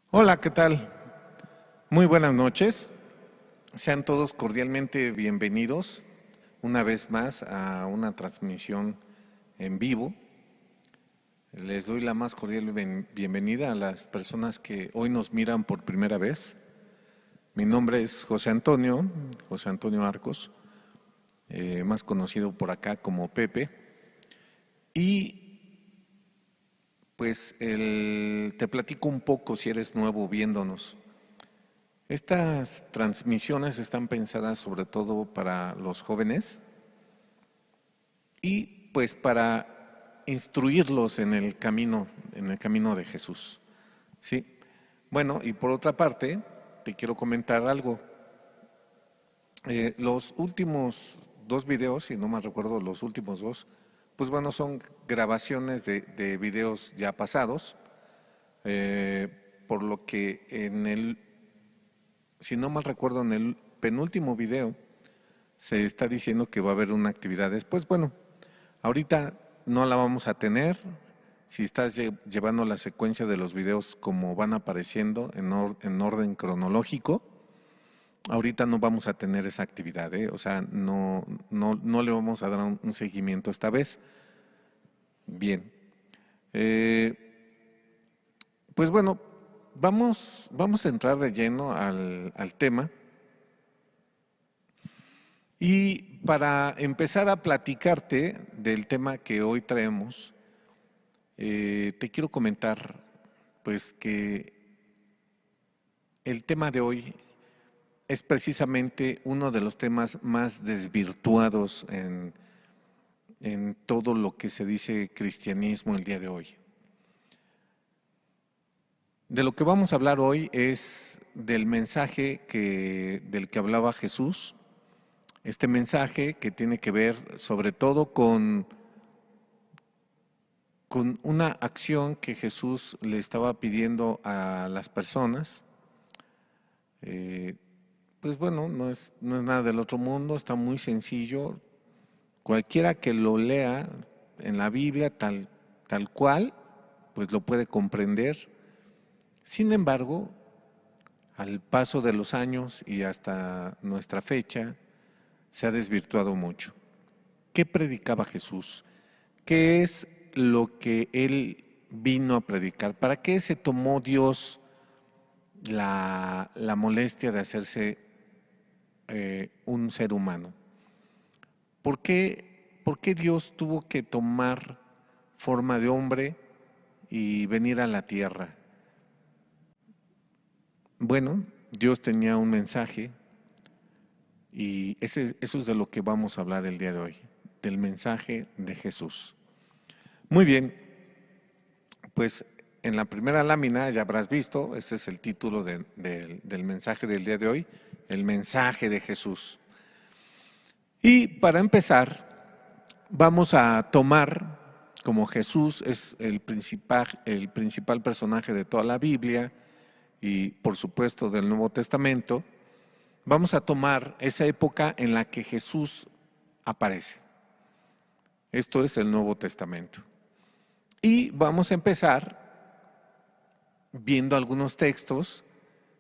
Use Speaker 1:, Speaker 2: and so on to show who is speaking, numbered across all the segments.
Speaker 1: Hola, ¿qué tal? Muy buenas noches. Sean todos cordialmente bienvenidos una vez más a una transmisión en vivo. Les doy la más cordial bienvenida a las personas que hoy nos miran por primera vez. Mi nombre es José Antonio Arcos, más conocido por acá como Pepe. Y pues te platico un poco si eres nuevo viéndonos. Estas transmisiones están pensadas sobre todo para los jóvenes y pues para instruirlos en el camino de Jesús. ¿Sí? Bueno, y por otra parte, te quiero comentar algo. Los últimos dos videos, si no mal recuerdo, los últimos dos, pues bueno, son grabaciones de videos ya pasados, eh, por lo que si no mal recuerdo, en el penúltimo video se está diciendo que va a haber una actividad después. Bueno, ahorita no la vamos a tener. Si estás llevando la secuencia de los videos como van apareciendo en orden cronológico, ahorita no vamos a tener esa actividad, ¿eh? O sea, no le vamos a dar un seguimiento esta vez. Bien. Eh, pues bueno, vamos a entrar de lleno al tema. Y para empezar a platicarte del tema que hoy traemos, te quiero comentar pues que el tema de hoy es precisamente uno de los temas más desvirtuados en todo lo que se dice cristianismo el día de hoy. De lo que vamos a hablar hoy es del mensaje del que hablaba Jesús, este mensaje que tiene que ver sobre todo con una acción que Jesús le estaba pidiendo a las personas. Eh, pues bueno, no es nada del otro mundo, está muy sencillo. Cualquiera que lo lea en la Biblia tal cual, pues lo puede comprender. Sin embargo, al paso de los años y hasta nuestra fecha, se ha desvirtuado mucho. ¿Qué predicaba Jesús? ¿Qué es lo que él vino a predicar? ¿Para qué se tomó Dios la molestia de hacerse un ser humano? ¿Por qué Dios tuvo que tomar forma de hombre y venir a la tierra? Bueno, Dios tenía un mensaje y eso es de lo que vamos a hablar el día de hoy, del mensaje de Jesús. Muy bien, pues en la primera lámina ya habrás visto, este es el título del mensaje del día de hoy, el mensaje de Jesús. Y para empezar, vamos a tomar, como Jesús es el principal personaje de toda la Biblia y por supuesto del Nuevo Testamento, vamos a tomar esa época en la que Jesús aparece. Esto es el Nuevo Testamento. Y vamos a empezar viendo algunos textos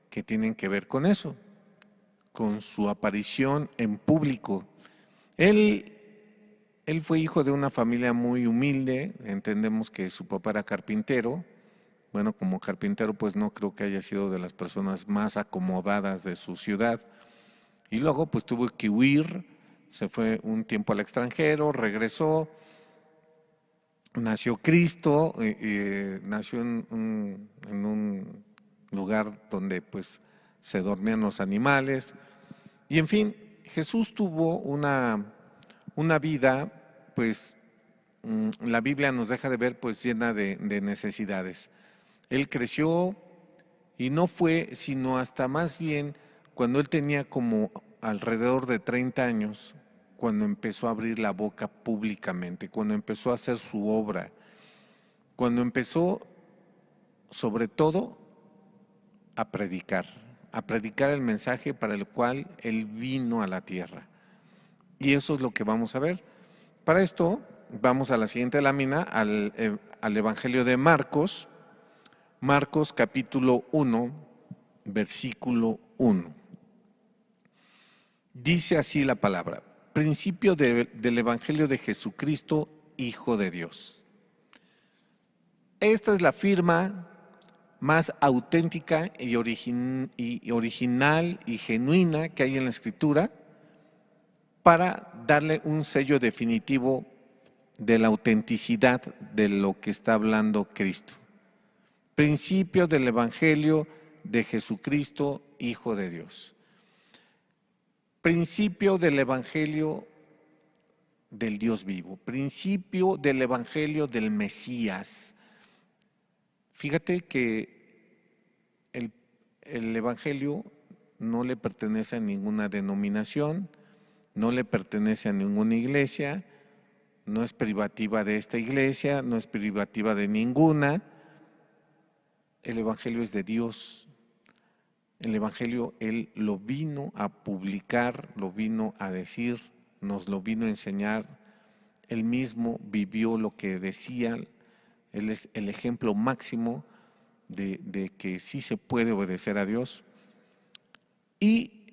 Speaker 1: que tienen que ver con eso, con su aparición en público. Él, él fue hijo de una familia muy humilde, entendemos que su papá era carpintero. Bueno, como carpintero pues no creo que haya sido de las personas más acomodadas de su ciudad. Y luego pues tuvo que huir, se fue un tiempo al extranjero, regresó, nació Cristo, nació en un lugar donde pues se dormían los animales. Y en fin, Jesús tuvo una vida, pues la Biblia nos deja de ver pues llena de necesidades. Él creció y no fue sino hasta más bien cuando él tenía como alrededor de 30 años, cuando empezó a abrir la boca públicamente, cuando empezó a hacer su obra, cuando empezó sobre todo a predicar el mensaje para el cual él vino a la tierra. Y eso es lo que vamos a ver. Para esto vamos a la siguiente lámina, al Evangelio de Marcos, Marcos capítulo 1, versículo 1. Dice así la palabra: principio del Evangelio de Jesucristo, Hijo de Dios. Esta es la firma más auténtica y original y genuina que hay en la Escritura para darle un sello definitivo de la autenticidad de lo que está hablando Cristo. Principio del Evangelio de Jesucristo, Hijo de Dios. Principio del Evangelio del Dios vivo. Principio del Evangelio del Mesías. Fíjate que el Evangelio no le pertenece a ninguna denominación, no le pertenece a ninguna iglesia, no es privativa de esta iglesia, no es privativa de ninguna. El Evangelio es de Dios. El Evangelio Él lo vino a publicar, lo vino a decir, nos lo vino a enseñar. Él mismo vivió lo que decía. Él es el ejemplo máximo de que sí se puede obedecer a Dios. Y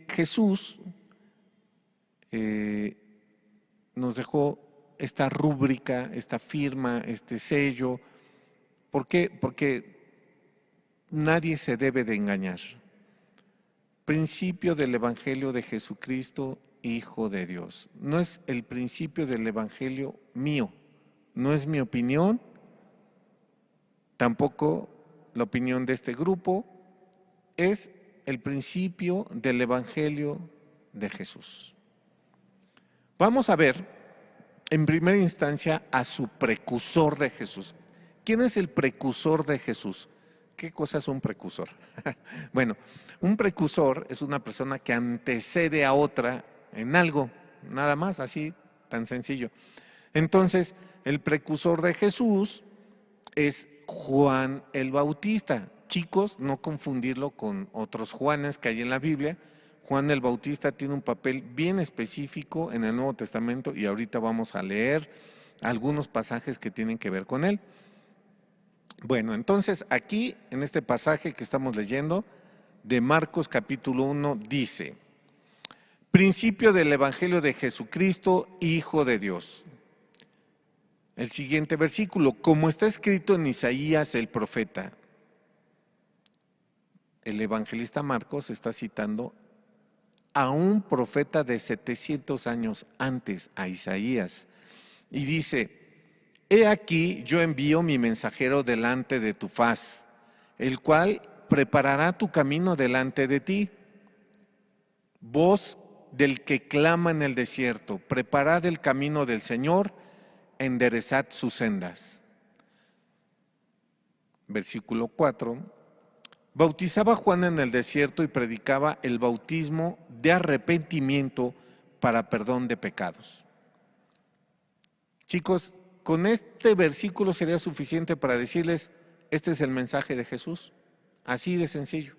Speaker 1: Jesús nos dejó esta rúbrica, esta firma, este sello. ¿Por qué? Porque nadie se debe de engañar. Principio del Evangelio de Jesucristo, Hijo de Dios. No es el principio del Evangelio mío, no es mi opinión, tampoco la opinión de este grupo, es el principio del Evangelio de Jesús. Vamos a ver en primera instancia a su precursor de Jesús. ¿Quién es el precursor de Jesús? ¿Qué cosa es un precursor? Bueno, un precursor es una persona que antecede a otra en algo, nada más, así, tan sencillo. Entonces, el precursor de Jesús es Juan el Bautista. Chicos, no confundirlo con otros Juanes que hay en la Biblia. Juan el Bautista tiene un papel bien específico en el Nuevo Testamento y ahorita vamos a leer algunos pasajes que tienen que ver con él. Bueno, entonces aquí en este pasaje que estamos leyendo de Marcos capítulo 1 dice: principio del Evangelio de Jesucristo, Hijo de Dios. El siguiente versículo: como está escrito en Isaías el profeta. El evangelista Marcos está citando a un profeta de 700 años antes, a Isaías, y dice: he aquí yo envío mi mensajero delante de tu faz, el cual preparará tu camino delante de ti. Voz del que clama en el desierto: preparad el camino del Señor, enderezad sus sendas. Versículo 4. Bautizaba Juan en el desierto y predicaba el bautismo de arrepentimiento para perdón de pecados. Chicos, con este versículo sería suficiente para decirles: este es el mensaje de Jesús, así de sencillo.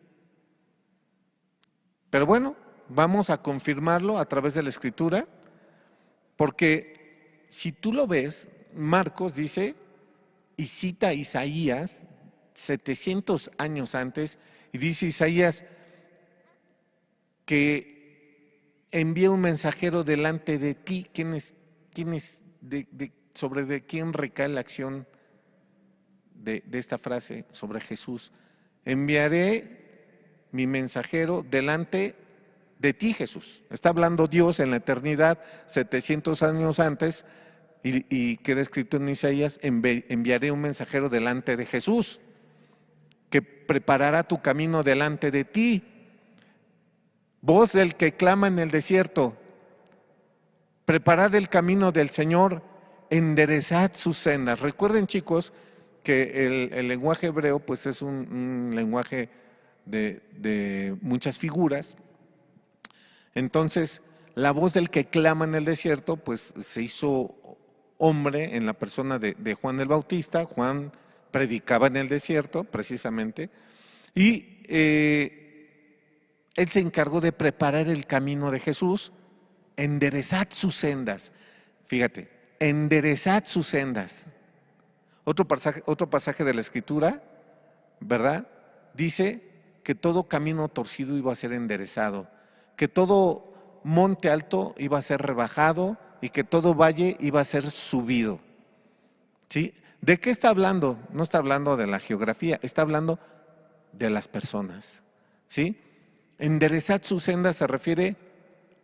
Speaker 1: Pero bueno, vamos a confirmarlo a través de la Escritura, porque si tú lo ves, Marcos dice y cita a Isaías 700 años antes, y dice Isaías que envía un mensajero delante de ti. ¿Sobre de quién recae la acción de esta frase? Sobre Jesús. Enviaré mi mensajero delante de ti, Jesús. Está hablando Dios en la eternidad, 700 años antes, y queda escrito en Isaías: enviaré un mensajero delante de Jesús, que preparará tu camino delante de ti. Voz del que clama en el desierto: preparad el camino del Señor, enderezad sus sendas. Recuerden, chicos, que el lenguaje hebreo pues es un lenguaje de muchas figuras. Entonces, la voz del que clama en el desierto pues se hizo hombre en la persona de Juan el Bautista. Juan predicaba en el desierto precisamente, y él se encargó de preparar el camino de Jesús. Enderezad sus sendas. Fíjate, enderezad sus sendas. Otro pasaje de la Escritura ¿verdad? Dice que todo camino torcido iba a ser enderezado, que todo monte alto iba a ser rebajado y que todo valle iba a ser subido. ¿Sí? ¿De qué está hablando? No está hablando de la geografía, está hablando de las personas. ¿Sí? Enderezad su senda se refiere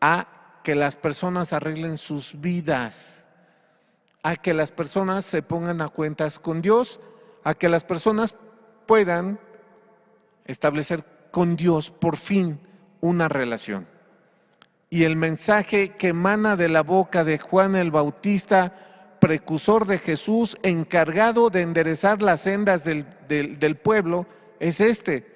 Speaker 1: a que las personas arreglen sus vidas, a que las personas se pongan a cuentas con Dios, a que las personas puedan establecer con Dios por fin una relación. Y el mensaje que emana de la boca de Juan el Bautista, precursor de Jesús, encargado de enderezar las sendas del pueblo, es este.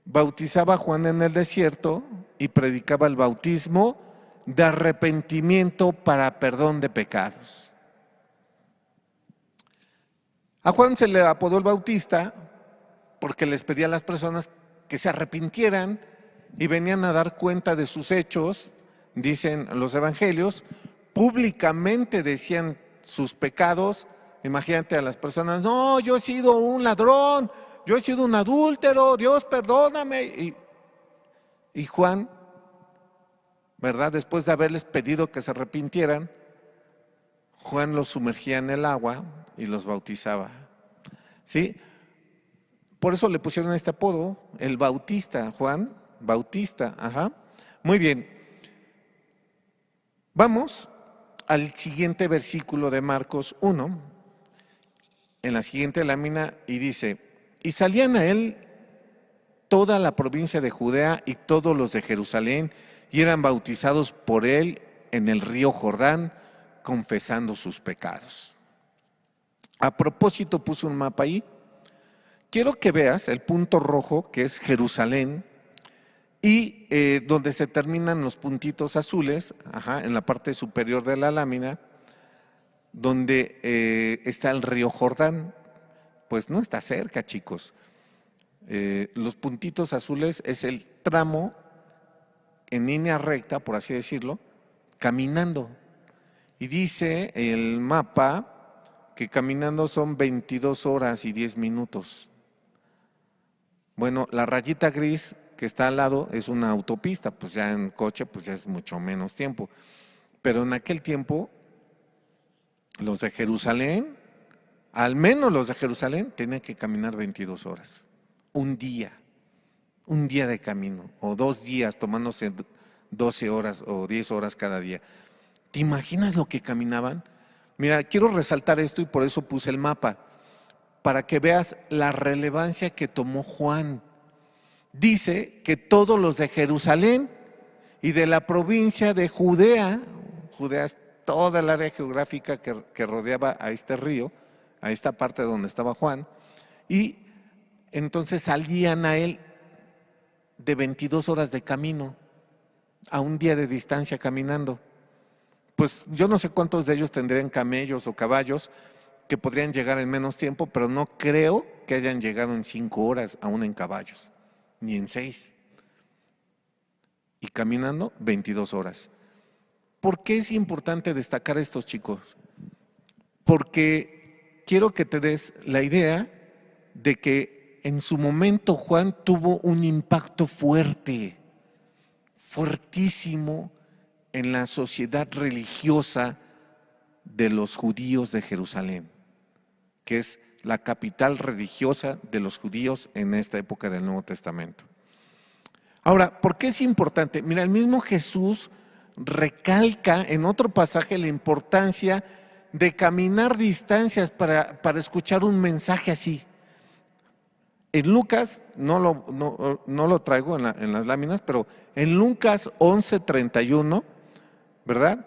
Speaker 1: Bautizaba a Juan en el desierto y predicaba el bautismo de arrepentimiento para perdón de pecados. A Juan se le apodó el Bautista porque les pedía a las personas que se arrepintieran y venían a dar cuenta de sus hechos, dicen los evangelios, públicamente decían sus pecados. Imagínate a las personas, no, yo he sido un ladrón, yo he sido un adúltero, Dios perdóname. Y Juan, ¿verdad? Después de haberles pedido que se arrepintieran, Juan los sumergía en el agua y los bautizaba. ¿Sí? Por eso le pusieron este apodo, el Bautista, Juan Bautista. Ajá. Muy bien. Vamos al siguiente versículo de Marcos 1, en la siguiente lámina, y dice: y salían a él toda la provincia de Judea y todos los de Jerusalén, y eran bautizados por él en el río Jordán, confesando sus pecados. A propósito, puse un mapa ahí. Quiero que veas el punto rojo, que es Jerusalén, y donde se terminan los puntitos azules, en la parte superior de la lámina, donde está el río Jordán. Pues no está cerca, chicos. Los puntitos azules es el tramo en línea recta, por así decirlo, caminando. Y dice el mapa que caminando son 22 horas y 10 minutos. Bueno, la rayita gris que está al lado es una autopista, pues ya en coche pues ya es mucho menos tiempo. Pero en aquel tiempo, los de Jerusalén, al menos los de Jerusalén, tenían que caminar 22 horas. Un día de camino, o 2 días tomándose 12 horas o 10 horas cada día. ¿Te imaginas lo que caminaban? Mira, quiero resaltar esto y por eso puse el mapa, para que veas la relevancia que tomó Juan. Dice que todos los de Jerusalén y de la provincia de Judea, Judea es toda el área geográfica que rodeaba a este río, a esta parte donde estaba Juan, y entonces salían a él de 22 horas de camino, a un día de distancia caminando. Pues yo no sé cuántos de ellos tendrían camellos o caballos que podrían llegar en menos tiempo, pero no creo que hayan llegado en 5 horas, aún en caballos, ni en 6. Y caminando 22 horas. ¿Por qué es importante destacar estos, chicos? Porque quiero que te des la idea de que en su momento Juan tuvo un impacto fuerte, fuertísimo en la sociedad religiosa de los judíos de Jerusalén, que es la capital religiosa de los judíos en esta época del Nuevo Testamento. Ahora, ¿por qué es importante? Mira, el mismo Jesús recalca en otro pasaje la importancia de caminar distancias para escuchar un mensaje así. En Lucas, no lo traigo en las láminas, pero en Lucas 11:31, ¿verdad?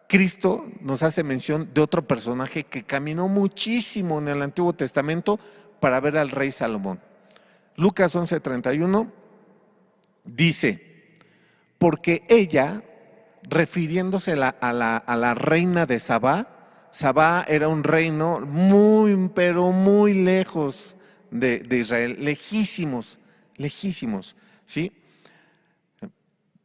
Speaker 1: Cristo nos hace mención de otro personaje que caminó muchísimo en el Antiguo Testamento para ver al rey Salomón. Lucas 11:31 dice: porque ella, refiriéndose a la reina de Sabá, Sabá era un reino muy, pero muy lejos de Israel, lejísimos, ¿sí?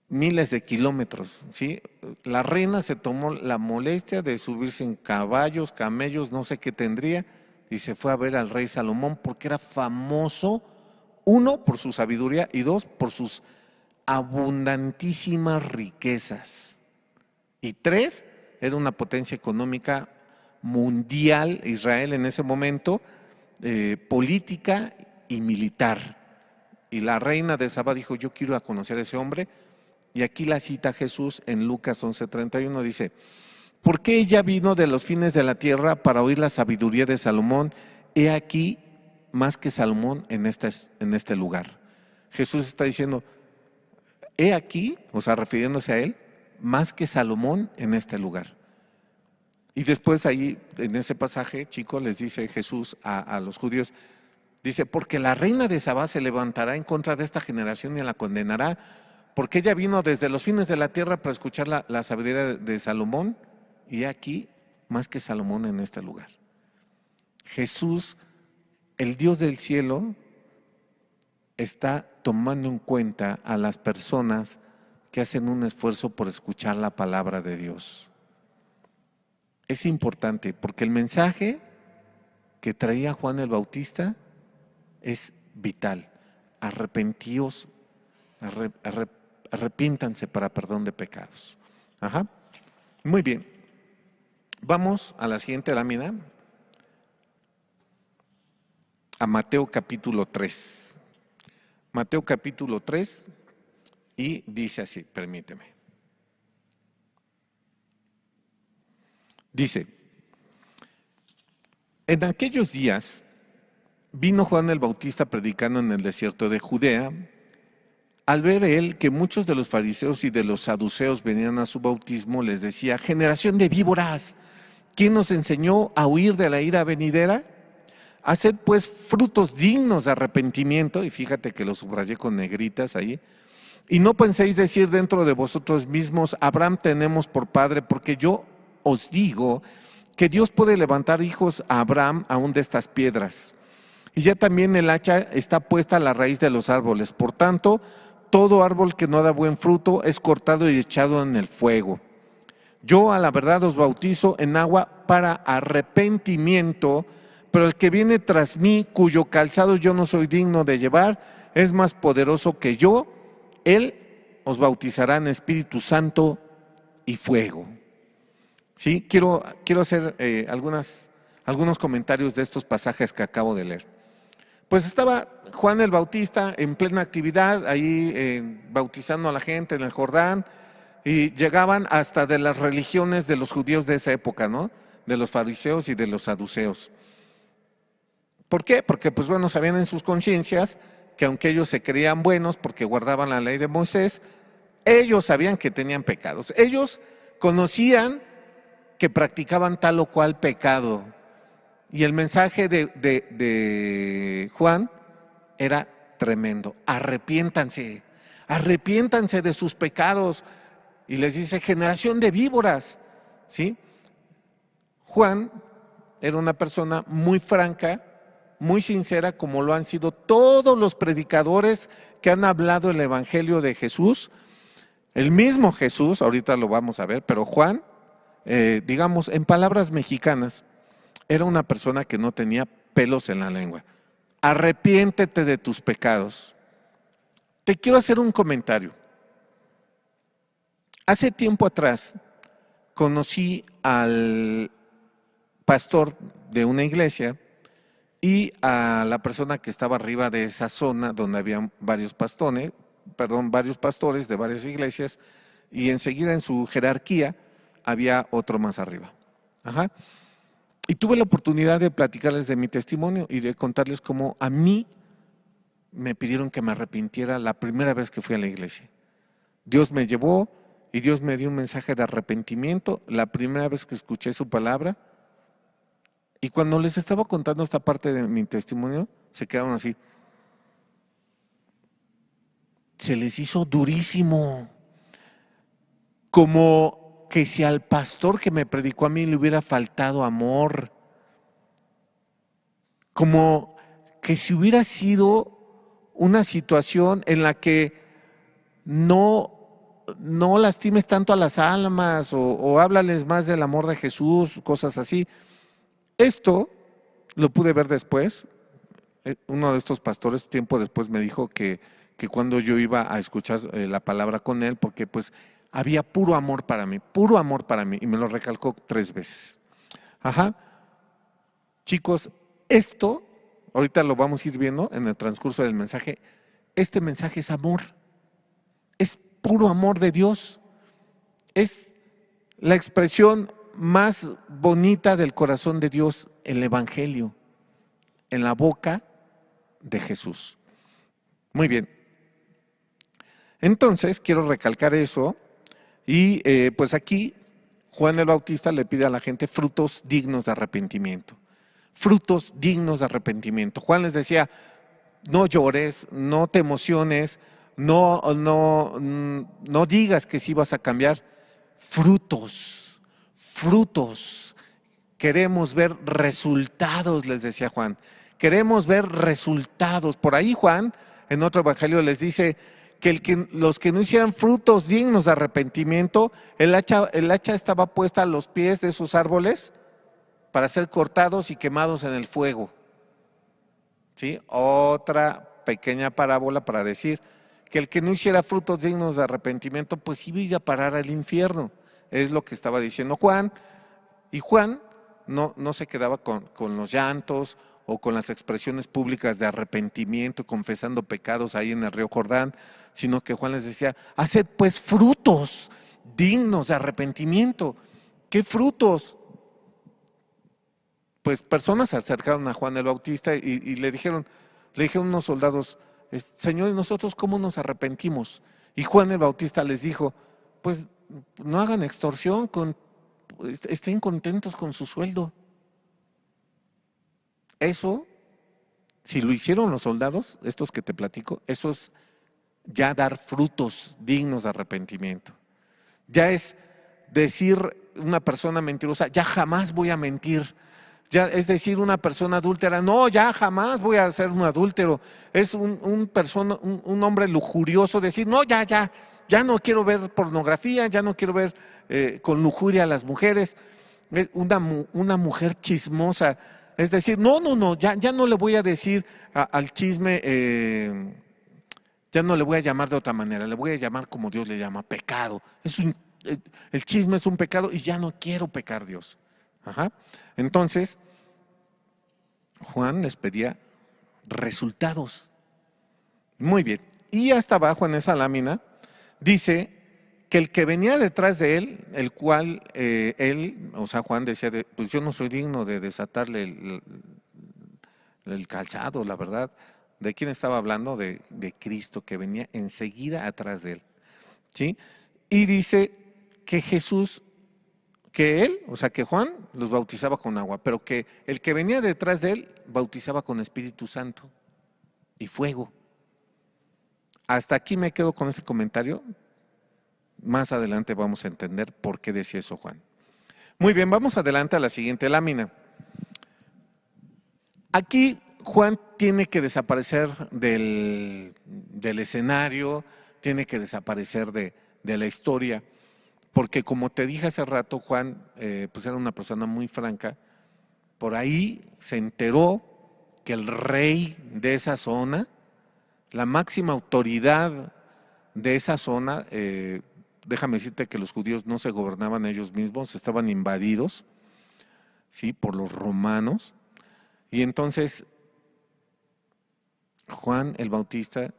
Speaker 1: Miles de kilómetros, ¿sí? La reina se tomó la molestia de subirse en caballos, camellos, no sé qué tendría, y se fue a ver al rey Salomón porque era famoso, uno, por su sabiduría y dos, por sus abundantísimas riquezas. Y tres, era una potencia económica mundial, Israel en ese momento, política y militar. Y la reina de Saba dijo, yo quiero conocer a ese hombre. Y aquí la cita Jesús en Lucas 11:31, dice, porque ella vino de los fines de la tierra para oír la sabiduría de Salomón. He aquí más que Salomón en este lugar. Jesús está diciendo, he aquí, o sea, refiriéndose a él, más que Salomón en este lugar. Y después ahí, en ese pasaje, chicos, les dice Jesús a los judíos, dice, porque la reina de Sabá se levantará en contra de esta generación y la condenará, porque ella vino desde los fines de la tierra para escuchar la sabiduría de Salomón, y aquí más que Salomón en este lugar. Jesús, el Dios del cielo, está tomando en cuenta a las personas que hacen un esfuerzo por escuchar la palabra de Dios. Es importante porque el mensaje que traía Juan el Bautista es vital. Arrepentíos, arrepiéntanse para perdón de pecados. Ajá. Muy bien. Vamos a la siguiente lámina. A Mateo capítulo 3. Mateo capítulo 3 y dice así, permíteme. Dice, en aquellos días vino Juan el Bautista predicando en el desierto de Judea. Al ver él que muchos de los fariseos y de los saduceos venían a su bautismo, les decía, generación de víboras, ¿quién nos enseñó a huir de la ira venidera? Haced pues frutos dignos de arrepentimiento, y fíjate que lo subrayé con negritas ahí, y no penséis decir dentro de vosotros mismos, Abraham tenemos por padre, porque yo os digo que Dios puede levantar hijos a Abraham aún de estas piedras. Y ya también el hacha está puesta a la raíz de los árboles, por tanto, todo árbol que no da buen fruto es cortado y echado en el fuego. Yo a la verdad os bautizo en agua para arrepentimiento, pero el que viene tras mí, cuyo calzado yo no soy digno de llevar, es más poderoso que yo. Él os bautizará en Espíritu Santo y fuego. Sí, quiero hacer algunos comentarios de estos pasajes que acabo de leer. Pues estaba Juan el Bautista en plena actividad, ahí bautizando a la gente en el Jordán, y llegaban hasta de las religiones de los judíos de esa época, ¿no? De los fariseos y de los saduceos. ¿Por qué? Porque, pues bueno, sabían en sus conciencias que aunque ellos se creían buenos porque guardaban la ley de Moisés, ellos sabían que tenían pecados. Ellos conocían que practicaban tal o cual pecado. Y el mensaje de Juan era tremendo. Arrepiéntanse, arrepiéntanse de sus pecados. Y les dice, generación de víboras. ¿Sí? Juan era una persona muy franca, muy sincera, como lo han sido todos los predicadores que han hablado el Evangelio de Jesús. El mismo Jesús, ahorita lo vamos a ver, pero Juan, digamos, en palabras mexicanas, era una persona que no tenía pelos en la lengua. Arrepiéntete de tus pecados. Te quiero hacer un comentario. Hace tiempo atrás conocí al pastor de una iglesia y a la persona que estaba arriba de esa zona donde había varios pastores de varias iglesias, y enseguida en su jerarquía había otro más arriba. Ajá. Y tuve la oportunidad de platicarles de mi testimonio y de contarles cómo a mí me pidieron que me arrepintiera la primera vez que fui a la iglesia. Dios me llevó y Dios me dio un mensaje de arrepentimiento la primera vez que escuché su palabra. Y cuando les estaba contando esta parte de mi testimonio, se quedaron así. Se les hizo durísimo. Como que si al pastor que me predicó a mí le hubiera faltado amor. Como que si hubiera sido una situación en la que no lastimes tanto a las almas o háblales más del amor de Jesús, cosas así. Esto lo pude ver después. Uno de estos pastores tiempo después me dijo que cuando yo iba a escuchar la palabra con él, porque pues había puro amor para mí, y me lo recalcó 3 veces. Ajá. Chicos, esto, ahorita lo vamos a ir viendo en el transcurso del mensaje, este mensaje es amor, es puro amor de Dios, es la expresión más bonita del corazón de Dios, el Evangelio, en la boca de Jesús. Muy bien. Entonces, quiero recalcar eso y pues aquí Juan el Bautista le pide a la gente frutos dignos de arrepentimiento. Frutos dignos de arrepentimiento. Juan les decía, no llores, no te emociones, no digas que sí vas a cambiar. Frutos, frutos. Queremos ver resultados, les decía Juan. Queremos ver resultados. Por ahí Juan, en otro evangelio, les dice que los que no hicieran frutos dignos de arrepentimiento, el hacha estaba puesta a los pies de esos árboles para ser cortados y quemados en el fuego. ¿Sí? Otra pequeña parábola para decir que el que no hiciera frutos dignos de arrepentimiento, pues iba a parar al infierno. Es lo que estaba diciendo Juan. Y Juan no se quedaba con los llantos o con las expresiones públicas de arrepentimiento, confesando pecados ahí en el río Jordán, sino que Juan les decía, haced pues frutos dignos de arrepentimiento. ¿Qué frutos? Pues personas se acercaron a Juan el Bautista y le dijeron unos soldados, Señor, ¿y nosotros cómo nos arrepentimos? Y Juan el Bautista les dijo, pues no hagan extorsión, estén contentos con su sueldo. Eso, si lo hicieron los soldados, estos que te platico, eso es ya dar frutos dignos de arrepentimiento. Ya es decir una persona mentirosa, ya jamás voy a mentir. Ya, es decir, una persona adúltera, no, ya jamás voy a ser un adúltero. Es un hombre lujurioso, decir, no, ya no quiero ver pornografía, ya no quiero ver con lujuria a las mujeres. Una mujer chismosa, es decir, no, ya no le voy a decir al chisme, ya no le voy a llamar de otra manera, le voy a llamar como Dios le llama, pecado. El chisme es un pecado y ya no quiero pecar, Dios. Ajá. Entonces, Juan les pedía resultados. Muy bien. Y hasta abajo en esa lámina dice que el que venía detrás de él, el cual él, o sea, Juan decía, pues yo no soy digno de desatarle el calzado, la verdad. ¿De quién estaba hablando? De Cristo, que venía enseguida atrás de él. ¿Sí? Y dice que Jesús, que él, o sea, que Juan los bautizaba con agua, pero que el que venía detrás de él bautizaba con Espíritu Santo y fuego. Hasta aquí me quedo con este comentario. Más adelante vamos a entender por qué decía eso Juan. Muy bien, vamos adelante a la siguiente lámina. Aquí Juan tiene que desaparecer del escenario, tiene que desaparecer de la historia, porque como te dije hace rato, Juan pues era una persona muy franca. Por ahí se enteró que el rey de esa zona, la máxima autoridad de esa zona, déjame decirte que los judíos no se gobernaban ellos mismos, estaban invadidos, ¿sí?, por los romanos. Y entonces Juan el Bautista,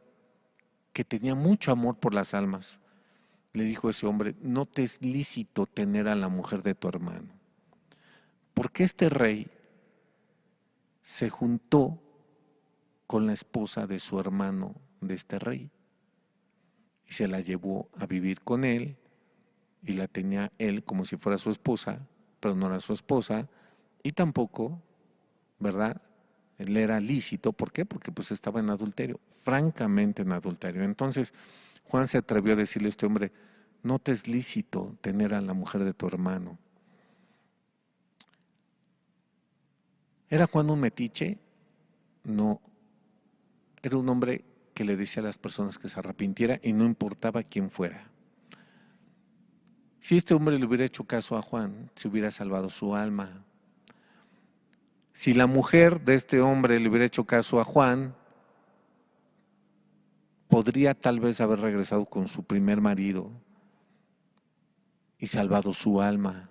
Speaker 1: que tenía mucho amor por las almas, le dijo a ese hombre, no te es lícito tener a la mujer de tu hermano. Porque este rey se juntó con la esposa de su hermano de este rey y se la llevó a vivir con él y la tenía él como si fuera su esposa, pero no era su esposa y tampoco, ¿verdad?, él era lícito. ¿Por qué? Porque pues estaba en adulterio, francamente en adulterio. Entonces Juan se atrevió a decirle a este hombre, no te es lícito tener a la mujer de tu hermano. ¿Era Juan un metiche? No, era un hombre que le decía a las personas que se arrepintiera y no importaba quién fuera. Si este hombre le hubiera hecho caso a Juan, se hubiera salvado su alma. Si la mujer de este hombre le hubiera hecho caso a Juan, podría tal vez haber regresado con su primer marido y salvado su alma.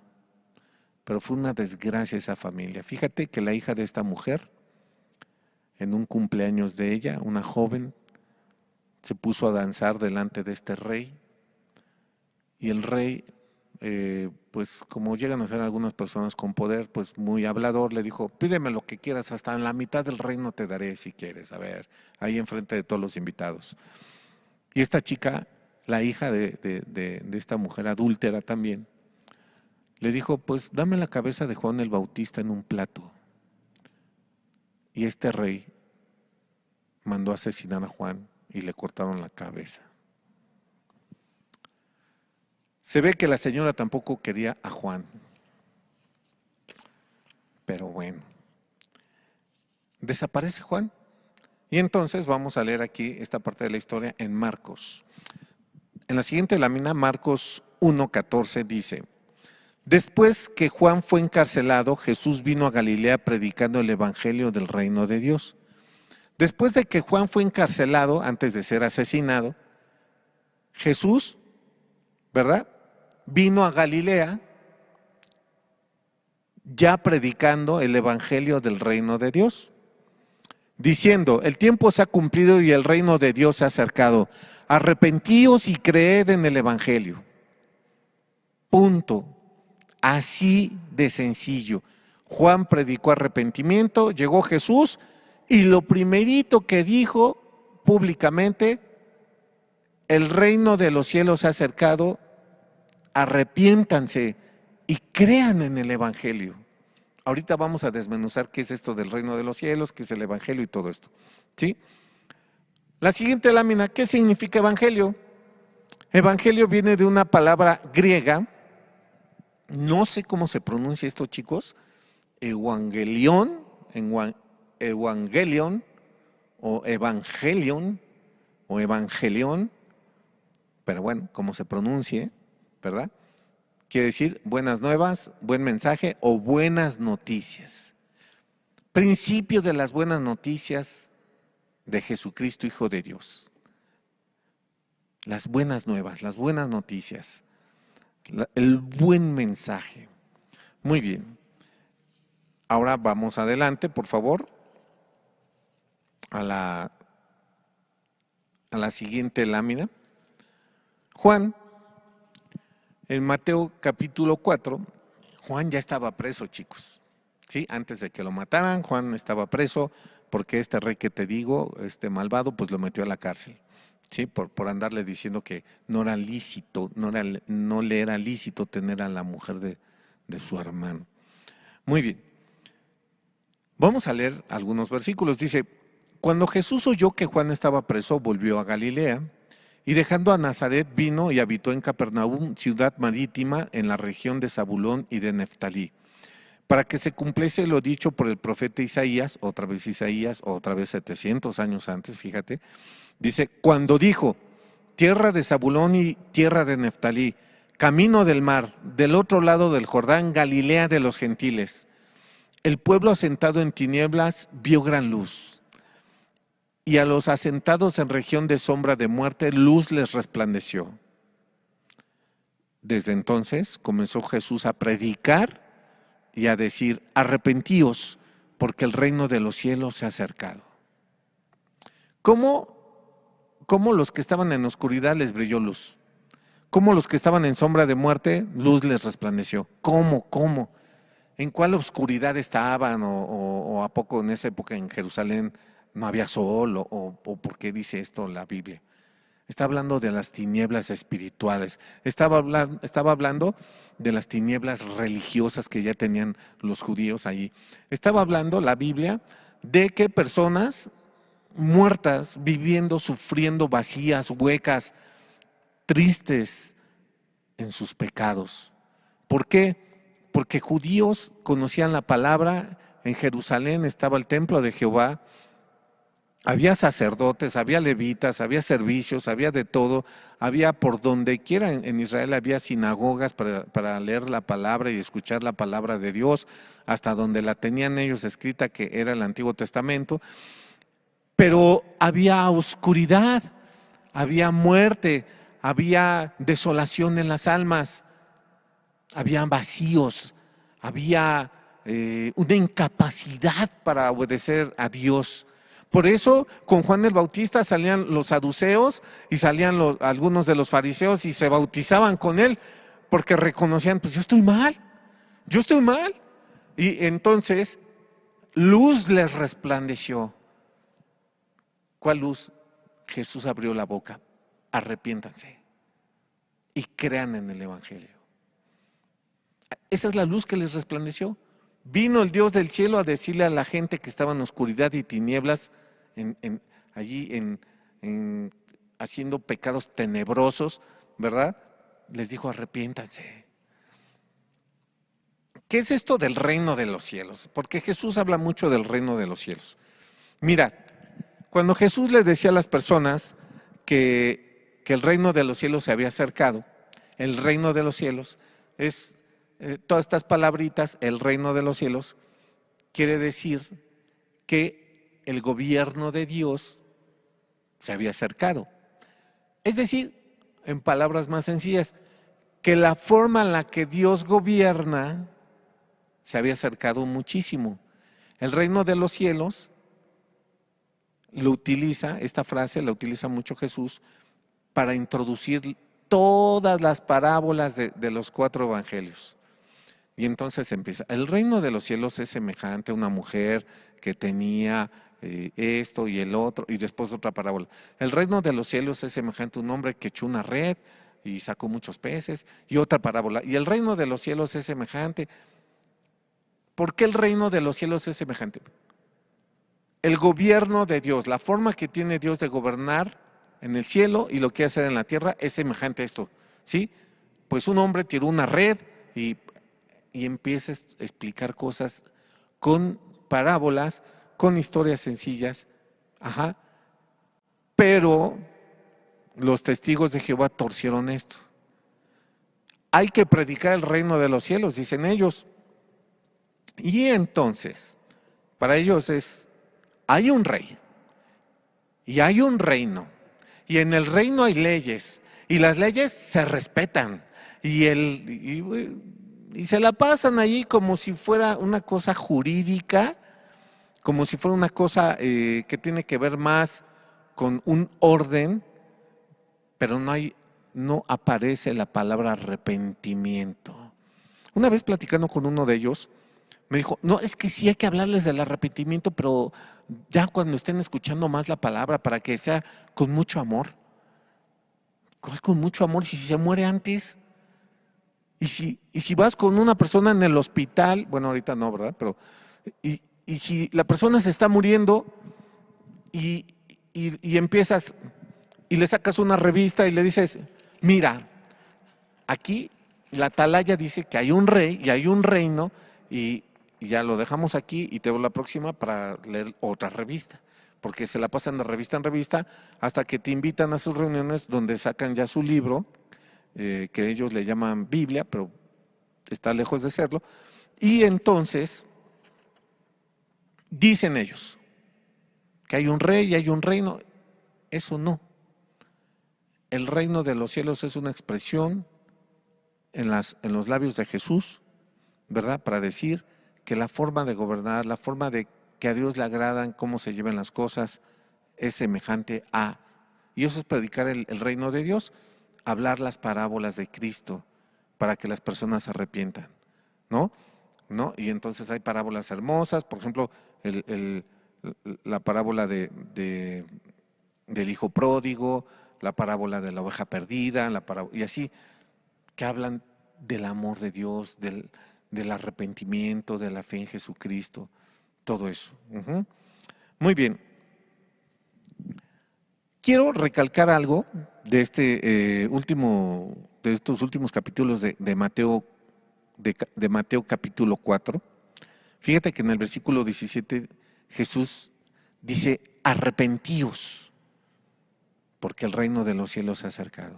Speaker 1: Pero fue una desgracia esa familia. Fíjate que la hija de esta mujer, en un cumpleaños de ella, una joven, se puso a danzar delante de este rey y el rey, pues como llegan a ser algunas personas con poder, pues muy hablador, le dijo: pídeme lo que quieras, hasta en la mitad del reino te daré si quieres. A ver, ahí enfrente de todos los invitados. Y esta chica, la hija de esta mujer adúltera también, le dijo: pues dame la cabeza de Juan el Bautista en un plato. Y este rey mandó a asesinar a Juan y le cortaron la cabeza. Se ve que la señora tampoco quería a Juan. Pero bueno, desaparece Juan. Y entonces vamos a leer aquí esta parte de la historia en Marcos. En la siguiente lámina, Marcos 1:14 dice: después que Juan fue encarcelado, Jesús vino a Galilea predicando el evangelio del reino de Dios. Después de que Juan fue encarcelado, antes de ser asesinado, Jesús, ¿verdad?, vino a Galilea ya predicando el evangelio del reino de Dios, diciendo: el tiempo se ha cumplido y el reino de Dios se ha acercado. Arrepentíos y creed en el evangelio. Punto. Así de sencillo. Juan predicó arrepentimiento, llegó Jesús y lo primerito que dijo públicamente: el reino de los cielos se ha acercado, arrepiéntanse y crean en el evangelio. Ahorita vamos a desmenuzar qué es esto del reino de los cielos, qué es el evangelio y todo esto, ¿sí? La siguiente lámina, ¿qué significa evangelio? Evangelio viene de una palabra griega, no sé cómo se pronuncia esto, chicos, evangelion o evangelion, pero bueno, como se pronuncie, ¿verdad? Quiere decir buenas nuevas, buen mensaje o buenas noticias. Principio de las buenas noticias de Jesucristo, Hijo de Dios. Las buenas nuevas, las buenas noticias, el buen mensaje. Muy bien. Ahora vamos adelante, por favor, a la siguiente lámina. Juan, en Mateo capítulo 4, Juan ya estaba preso, chicos. ¿Sí? Antes de que lo mataran, Juan estaba preso porque este rey que te digo, este malvado, pues lo metió a la cárcel. ¿Sí? Por andarle diciendo que no era lícito, no le era lícito tener a la mujer de su hermano. Muy bien. Vamos a leer algunos versículos. Dice: cuando Jesús oyó que Juan estaba preso, volvió a Galilea y dejando a Nazaret vino y habitó en Capernaum, ciudad marítima en la región de Zabulón y de Neftalí, para que se cumpliese lo dicho por el profeta Isaías, otra vez 700 años antes, fíjate. Dice: cuando dijo: tierra de Zabulón y tierra de Neftalí, camino del mar, del otro lado del Jordán, Galilea de los gentiles. El pueblo asentado en tinieblas vio gran luz, y a los asentados en región de sombra de muerte, luz les resplandeció. Desde entonces comenzó Jesús a predicar y a decir: arrepentíos, porque el reino de los cielos se ha acercado. ¿Cómo los que estaban en oscuridad les brilló luz? ¿Cómo los que estaban en sombra de muerte, luz les resplandeció? ¿Cómo? ¿En cuál oscuridad estaban? ¿O a poco en esa época en Jerusalén no había sol? ¿O por qué dice esto la Biblia? Está hablando de las tinieblas espirituales. Estaba hablando de las tinieblas religiosas que ya tenían los judíos allí. Estaba hablando la Biblia de que personas muertas, viviendo, sufriendo, vacías, huecas, tristes en sus pecados. ¿Por qué? Porque judíos conocían la palabra. En Jerusalén estaba el templo de Jehová. Había sacerdotes, había levitas, había servicios, había de todo, había por donde quiera en Israel había sinagogas para leer la palabra y escuchar la palabra de Dios, hasta donde la tenían ellos escrita, que era el Antiguo Testamento, pero había oscuridad, había muerte, había desolación en las almas, había vacíos, había una incapacidad para obedecer a Dios. Por eso con Juan el Bautista salían los saduceos y salían algunos de los fariseos y se bautizaban con él porque reconocían, pues yo estoy mal, yo estoy mal. Y entonces luz les resplandeció. ¿Cuál luz? Jesús abrió la boca, arrepiéntanse y crean en el Evangelio. Esa es la luz que les resplandeció. Vino el Dios del cielo a decirle a la gente que estaba en oscuridad y tinieblas, allí haciendo pecados tenebrosos, ¿verdad? Les dijo, arrepiéntanse. ¿Qué es esto del reino de los cielos? Porque Jesús habla mucho del reino de los cielos. Mira, cuando Jesús les decía a las personas que el reino de los cielos se había acercado, el reino de los cielos es todas estas palabritas, el reino de los cielos, quiere decir que el gobierno de Dios se había acercado. Es decir, en palabras más sencillas, que la forma en la que Dios gobierna se había acercado muchísimo. El reino de los cielos lo utiliza, esta frase la utiliza mucho Jesús para introducir todas las parábolas de los 4 evangelios. Y entonces empieza, el reino de los cielos es semejante a una mujer que tenía esto y el otro, y después otra parábola. El reino de los cielos es semejante a un hombre que echó una red y sacó muchos peces, y otra parábola. Y el reino de los cielos es semejante. ¿Por qué el reino de los cielos es semejante? El gobierno de Dios, la forma que tiene Dios de gobernar en el cielo y lo que hace en la tierra es semejante a esto, ¿sí? Pues un hombre tiró una red y empieza a explicar cosas con parábolas, con historias sencillas, pero los testigos de Jehová torcieron esto. Hay que predicar el reino de los cielos, dicen ellos. Y entonces, para ellos hay un rey y hay un reino, y en el reino hay leyes, y las leyes se respetan, y se la pasan allí como si fuera una cosa jurídica, como si fuera una cosa que tiene que ver más con un orden, pero no aparece la palabra arrepentimiento. Una vez platicando con uno de ellos, me dijo, no, es que sí hay que hablarles del arrepentimiento, pero ya cuando estén escuchando más la palabra, para que sea con mucho amor. ¿Cuál con mucho amor? Si se muere antes. Y si vas con una persona en el hospital, bueno, ahorita no, ¿verdad? Pero, y si la persona se está muriendo y empiezas y le sacas una revista y le dices, mira, aquí la atalaya dice que hay un rey y hay un reino y ya lo dejamos aquí y te veo la próxima para leer otra revista, porque se la pasan de revista en revista hasta que te invitan a sus reuniones donde sacan ya su libro, que ellos le llaman Biblia, pero está lejos de serlo, y entonces dicen ellos que hay un rey y hay un reino. Eso no. El reino de los cielos es una expresión en los labios de Jesús, ¿verdad? Para decir que la forma de gobernar, la forma de que a Dios le agradan, cómo se llevan las cosas, es semejante a. Y eso es predicar el reino de Dios, hablar las parábolas de Cristo para que las personas se arrepientan, ¿no? Y entonces hay parábolas hermosas, por ejemplo, la parábola del hijo pródigo, la parábola de la oveja perdida, y así, que hablan del amor de Dios, del arrepentimiento, de la fe en Jesucristo, todo eso. Muy bien. Quiero recalcar algo de de estos últimos capítulos de Mateo, de Mateo capítulo 4. Fíjate que en el versículo 17 Jesús dice, arrepentíos, porque el reino de los cielos se ha acercado.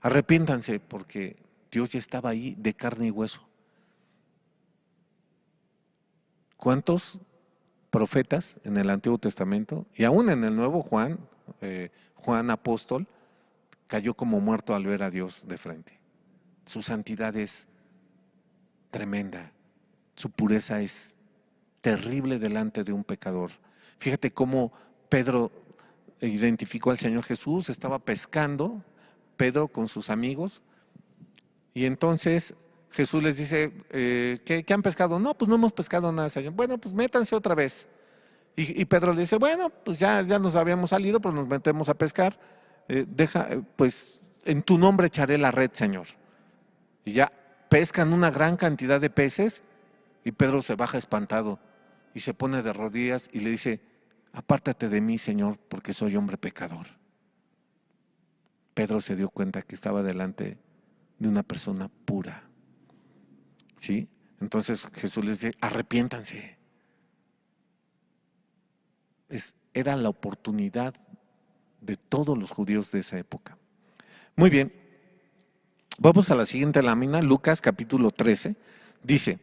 Speaker 1: Arrepiéntanse porque Dios ya estaba ahí de carne y hueso. ¿Cuántos profetas en el Antiguo Testamento y aún en el Nuevo Juan apóstol, cayó como muerto al ver a Dios de frente? Su santidad es tremenda, su pureza es terrible delante de un pecador. Fíjate cómo Pedro identificó al Señor Jesús, estaba pescando, Pedro con sus amigos, y entonces Jesús les dice, ¿qué han pescado? No, pues no hemos pescado nada, Señor. Bueno, pues métanse otra vez. Y Pedro le dice, bueno, pues ya nos habíamos salido, pero nos metemos a pescar. Pues en tu nombre echaré la red, Señor. Y ya pescan una gran cantidad de peces y Pedro se baja espantado y se pone de rodillas y le dice, apártate de mí, Señor, porque soy hombre pecador. Pedro se dio cuenta que estaba delante de una persona pura. ¿Sí? Entonces Jesús les dice, arrepiéntanse. Era la oportunidad de todos los judíos de esa época. Muy bien, vamos a la siguiente lámina, Lucas capítulo 13, dice,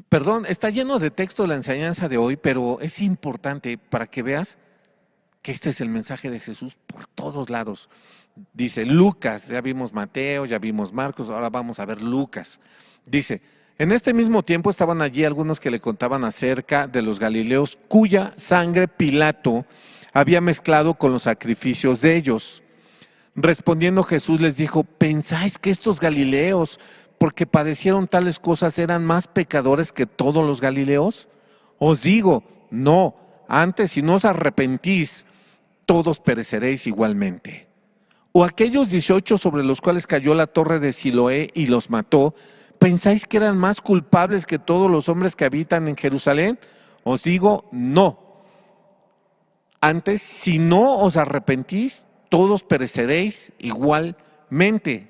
Speaker 1: perdón, está lleno de texto la enseñanza de hoy, pero es importante para que veas que este es el mensaje de Jesús por todos lados. Dice Lucas, ya vimos Mateo, ya vimos Marcos, ahora vamos a ver Lucas. Dice, en este mismo tiempo estaban allí algunos que le contaban acerca de los galileos cuya sangre Pilato había mezclado con los sacrificios de ellos. Respondiendo Jesús les dijo, ¿pensáis que estos galileos, porque padecieron tales cosas, eran más pecadores que todos los galileos? Os digo, no, antes si no os arrepentís, todos pereceréis igualmente. O aquellos 18 sobre los cuales cayó la torre de Siloé y los mató, ¿pensáis que eran más culpables que todos los hombres que habitan en Jerusalén? Os digo, no. Antes, si no os arrepentís, todos pereceréis igualmente.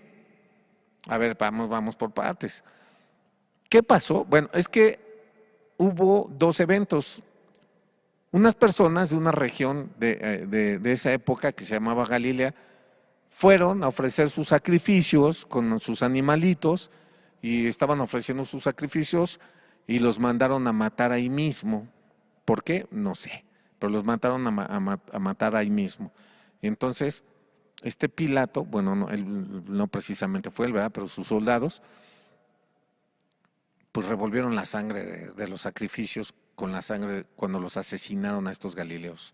Speaker 1: A ver, vamos por partes. ¿Qué pasó? Bueno, es que hubo dos eventos. Unas personas de una región de esa época que se llamaba Galilea fueron a ofrecer sus sacrificios con sus animalitos y estaban ofreciendo sus sacrificios y los mandaron a matar ahí mismo. ¿Por qué? No sé, pero los mataron a matar ahí mismo. Y entonces, Pilato, bueno, él no precisamente fue él, ¿verdad? Pero sus soldados, pues revolvieron la sangre de los sacrificios con la sangre cuando los asesinaron a estos galileos,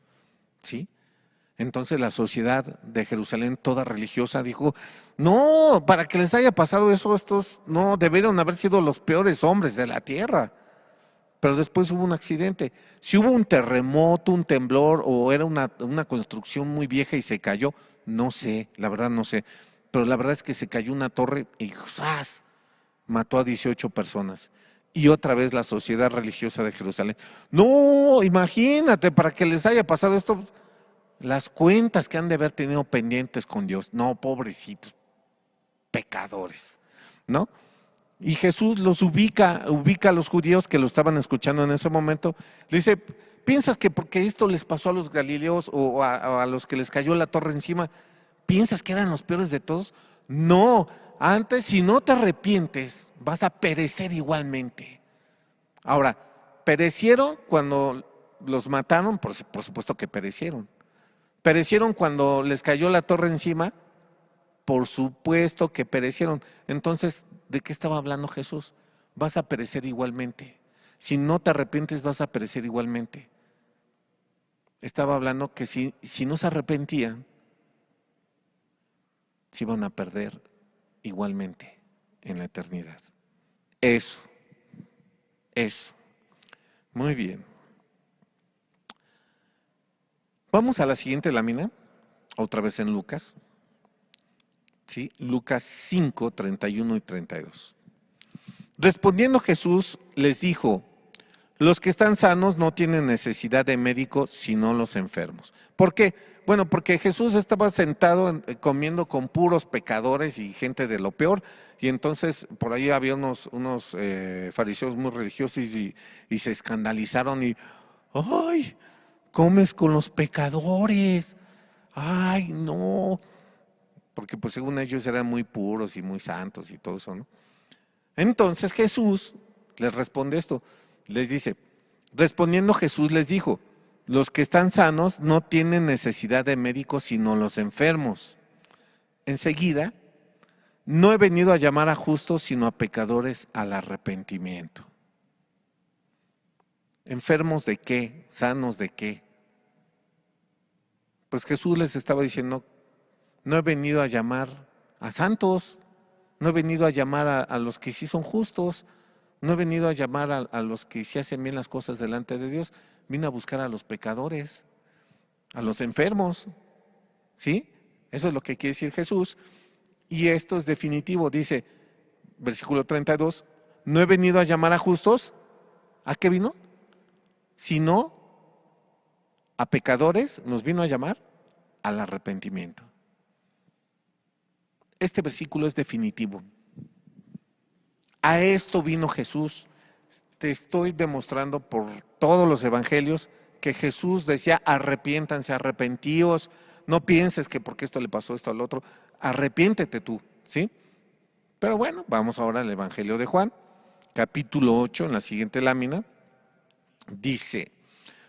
Speaker 1: ¿sí? Entonces la sociedad de Jerusalén, toda religiosa, dijo, no, para que les haya pasado eso, estos no debieron haber sido los peores hombres de la tierra. Pero después hubo un accidente. Si hubo un terremoto, un temblor, o era una construcción muy vieja y se cayó, no sé, la verdad no sé. Pero la verdad es que se cayó una torre y ¡zas!, mató a 18 personas. Y otra vez la sociedad religiosa de Jerusalén, no, imagínate, para que les haya pasado esto, las cuentas que han de haber tenido pendientes con Dios, no, pobrecitos, pecadores, ¿no? Y Jesús los ubica a los judíos que lo estaban escuchando en ese momento, le dice, ¿piensas que porque esto les pasó a los galileos o a los que les cayó la torre encima, piensas que eran los peores de todos? No, antes si no te arrepientes vas a perecer igualmente. Ahora, perecieron cuando los mataron, por supuesto que perecieron. Perecieron cuando les cayó la torre encima, por supuesto que perecieron. Entonces, ¿de qué estaba hablando Jesús? Vas a perecer igualmente. Si no te arrepientes, vas a perecer igualmente. Estaba hablando que si no se arrepentían, se iban a perder igualmente en la eternidad. Eso. Muy bien. Vamos a la siguiente lámina, otra vez en Lucas. ¿Sí? Lucas 5, 31 y 32. Respondiendo Jesús les dijo, los que están sanos no tienen necesidad de médico sino los enfermos. ¿Por qué? Bueno, porque Jesús estaba sentado comiendo con puros pecadores y gente de lo peor, y entonces por ahí había unos fariseos muy religiosos y se escandalizaron y ¡ay! Comes con los pecadores. ¡Ay, no! Porque pues según ellos eran muy puros y muy santos y todo eso, ¿no? Entonces Jesús les responde esto, les dice, respondiendo Jesús les dijo, los que están sanos no tienen necesidad de médicos sino los enfermos. Enseguida, no he venido a llamar a justos sino a pecadores al arrepentimiento. ¿Enfermos de qué? ¿Sanos de qué? Pues Jesús les estaba diciendo, no he venido a llamar a santos, no he venido a llamar a los que sí son justos, no he venido a llamar a los que sí hacen bien las cosas delante de Dios, vine a buscar a los pecadores, a los enfermos, ¿sí? Eso es lo que quiere decir Jesús. Y esto es definitivo, dice, versículo 32, no he venido a llamar a justos, ¿a qué vino? Sino a pecadores, nos vino a llamar al arrepentimiento. Este versículo es definitivo. A esto vino Jesús. Te estoy demostrando por todos los evangelios que Jesús decía, arrepiéntanse, arrepentíos, no pienses que porque esto le pasó esto al otro, arrepiéntete tú, ¿sí? Pero bueno, vamos ahora al Evangelio de Juan, capítulo 8, en la siguiente lámina, dice,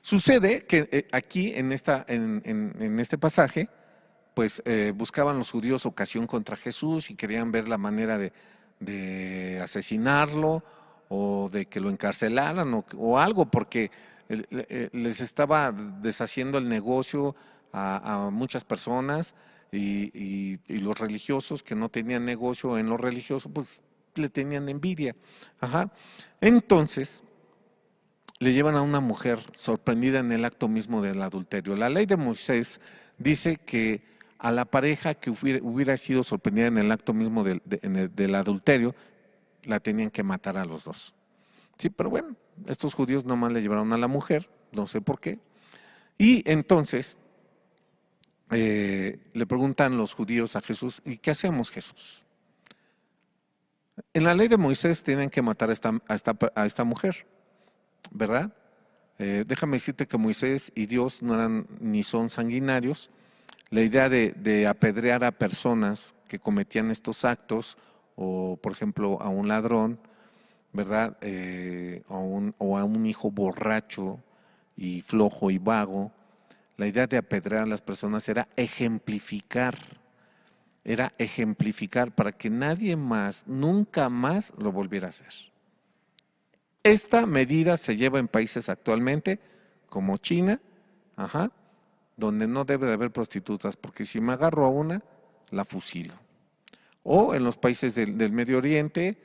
Speaker 1: sucede que aquí en este pasaje, pues buscaban los judíos ocasión contra Jesús y querían ver la manera de asesinarlo o de que lo encarcelaran o algo, porque les estaba deshaciendo el negocio a muchas personas y los religiosos que no tenían negocio en lo religioso, pues le tenían envidia. Ajá. Entonces, le llevan a una mujer sorprendida en el acto mismo del adulterio. La ley de Moisés dice que a la pareja que hubiera sido sorprendida en el acto mismo del adulterio, la tenían que matar a los dos. Sí, pero bueno, estos judíos nomás le llevaron a la mujer, no sé por qué. Y entonces le preguntan los judíos a Jesús, ¿y qué hacemos, Jesús? En la ley de Moisés tienen que matar a esta mujer, ¿verdad? Déjame decirte que Moisés y Dios no eran ni son sanguinarios. La idea de apedrear a personas que cometían estos actos, o por ejemplo a un ladrón, ¿verdad? O a un hijo borracho y flojo y vago, la idea de apedrear a las personas era ejemplificar para que nadie más, nunca más lo volviera a hacer. Esta medida se lleva en países actualmente como China, donde no debe de haber prostitutas, porque si me agarro a una, la fusilo. O en los países del Medio Oriente,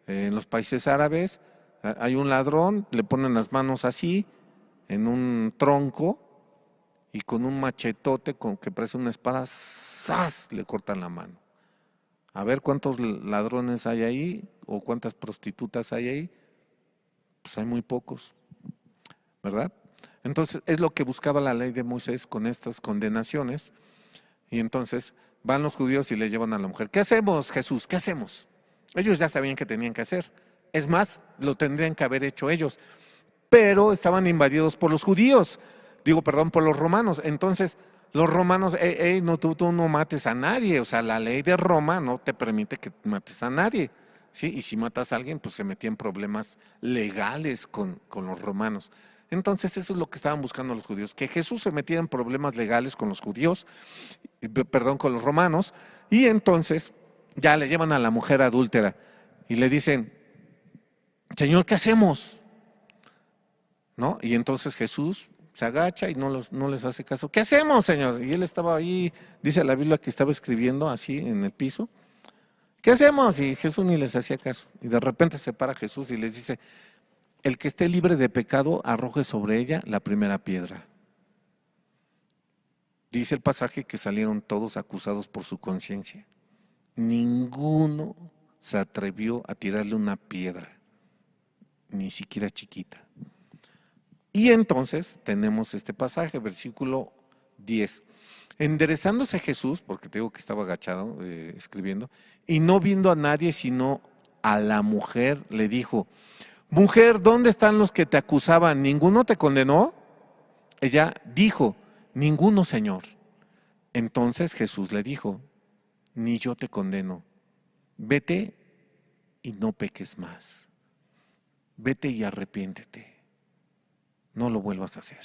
Speaker 1: en los países árabes, hay un ladrón, le ponen las manos así, en un tronco, y con un machetote con que parece una espada, ¡zas!, le cortan la mano. A ver cuántos ladrones hay ahí, o cuántas prostitutas hay ahí. Pues hay muy pocos, ¿verdad? Entonces es lo que buscaba la ley de Moisés con estas condenaciones. Y entonces van los judíos y le llevan a la mujer. ¿Qué hacemos, Jesús? ¿Qué hacemos? Ellos ya sabían qué tenían que hacer. Es más, lo tendrían que haber hecho ellos. Pero estaban invadidos por los judíos. Por los romanos. Entonces los romanos, no, tú no mates a nadie. O sea, la ley de Roma no te permite que mates a nadie. ¿Sí? Y si matas a alguien, pues se metía en problemas legales con los romanos. Entonces eso es lo que estaban buscando los judíos, que Jesús se metiera en problemas legales con los judíos, con los romanos, y entonces ya le llevan a la mujer adúltera y le dicen, Señor, ¿qué hacemos? ¿No? Y entonces Jesús se agacha y no les hace caso. ¿Qué hacemos, Señor? Y él estaba ahí, dice la Biblia que estaba escribiendo así en el piso. ¿Qué hacemos? Y Jesús ni les hacía caso. Y de repente se para Jesús y les dice, el que esté libre de pecado, arroje sobre ella la primera piedra. Dice el pasaje que salieron todos acusados por su conciencia. Ninguno se atrevió a tirarle una piedra, ni siquiera chiquita. Y entonces tenemos este pasaje, versículo 10. Enderezándose Jesús, porque te digo que estaba agachado escribiendo, y no viendo a nadie sino a la mujer, le dijo, mujer, ¿dónde están los que te acusaban? ¿Ninguno te condenó? Ella dijo, ninguno, Señor. Entonces Jesús le dijo, ni yo te condeno, vete y no peques más. Vete y arrepiéntete, no lo vuelvas a hacer.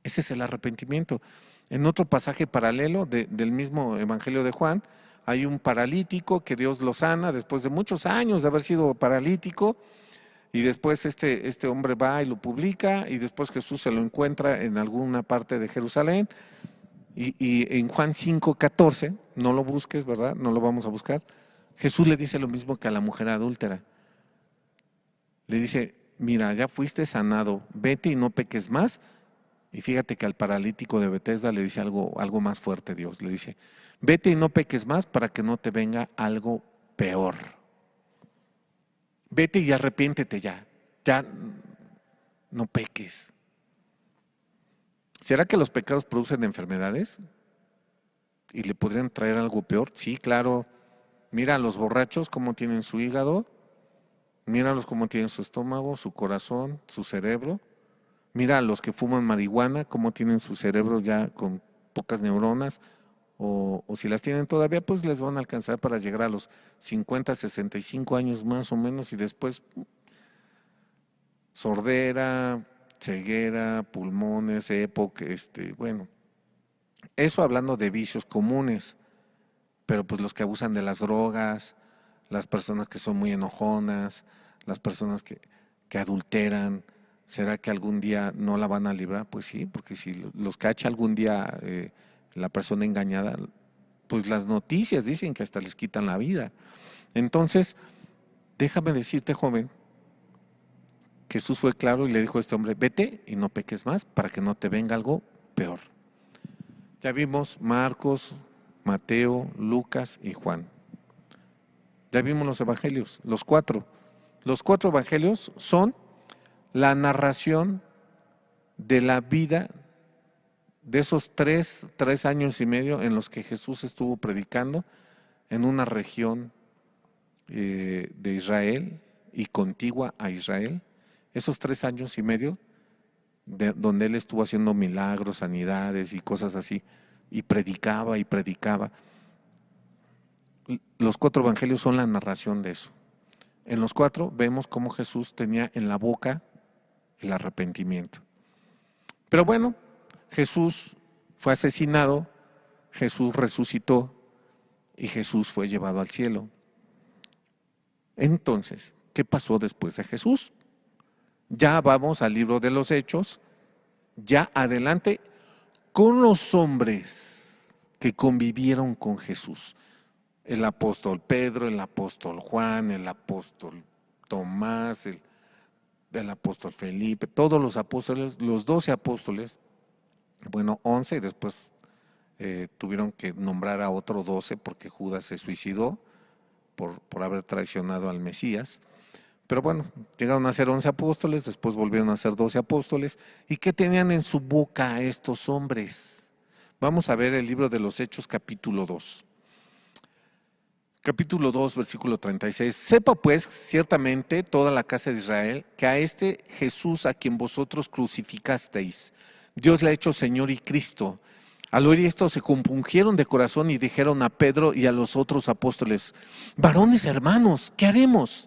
Speaker 1: Ese es el arrepentimiento. En otro pasaje paralelo del mismo Evangelio de Juan, hay un paralítico que Dios lo sana después de muchos años de haber sido paralítico, y después este hombre va y lo publica, y después Jesús se lo encuentra en alguna parte de Jerusalén, y en Juan 5:14, no lo busques, ¿verdad? No lo vamos a buscar. Jesús le dice lo mismo que a la mujer adúltera. Le dice, mira, ya fuiste sanado, vete y no peques más. Y fíjate que al paralítico de Betesda le dice algo más fuerte Dios. Le dice, vete y no peques más para que no te venga algo peor. Vete y arrepiéntete ya no peques. ¿Será que los pecados producen enfermedades? ¿Y le podrían traer algo peor? Sí, claro. Mira a los borrachos cómo tienen su hígado, míralos cómo tienen su estómago, su corazón, su cerebro. Mira a los que fuman marihuana cómo tienen su cerebro ya con pocas neuronas, o si las tienen todavía, pues les van a alcanzar para llegar a los 50, 65 años más o menos, y después sordera, ceguera, pulmones, época, bueno, eso hablando de vicios comunes, pero pues los que abusan de las drogas, las personas que son muy enojonas, las personas que adulteran, ¿será que algún día no la van a librar? Pues sí, porque si los cacha algún día la persona engañada, pues las noticias dicen que hasta les quitan la vida. Entonces, déjame decirte, joven, Jesús fue claro y le dijo a este hombre, vete y no peques más para que no te venga algo peor. Ya vimos Marcos, Mateo, Lucas y Juan. Ya vimos los evangelios, los cuatro. Los cuatro evangelios son la narración de la vida de esos tres años y medio en los que Jesús estuvo predicando en una región de Israel y contigua a Israel. Esos 3 años y medio donde él estuvo haciendo milagros, sanidades y cosas así, y predicaba y predicaba. Los cuatro evangelios son la narración de eso. En los cuatro vemos cómo Jesús tenía en la boca el arrepentimiento. Pero bueno, Jesús fue asesinado, Jesús resucitó y Jesús fue llevado al cielo. Entonces, ¿qué pasó después de Jesús? Ya vamos al libro de los Hechos, ya adelante con los hombres que convivieron con Jesús. El apóstol Pedro, el apóstol Juan, el apóstol Tomás, el apóstol Felipe, todos los apóstoles, los 12 apóstoles, bueno, 11, y después tuvieron que nombrar a otro 12 porque Judas se suicidó por haber traicionado al Mesías. Pero bueno, llegaron a ser 11 apóstoles, después volvieron a ser 12 apóstoles. ¿Y qué tenían en su boca estos hombres? Vamos a ver el libro de los Hechos, capítulo 2. Capítulo 2, versículo 36. Sepa pues ciertamente toda la casa de Israel que a este Jesús a quien vosotros crucificasteis, Dios le ha hecho Señor y Cristo. Al oír esto se compungieron de corazón y dijeron a Pedro y a los otros apóstoles, varones hermanos, ¿qué haremos?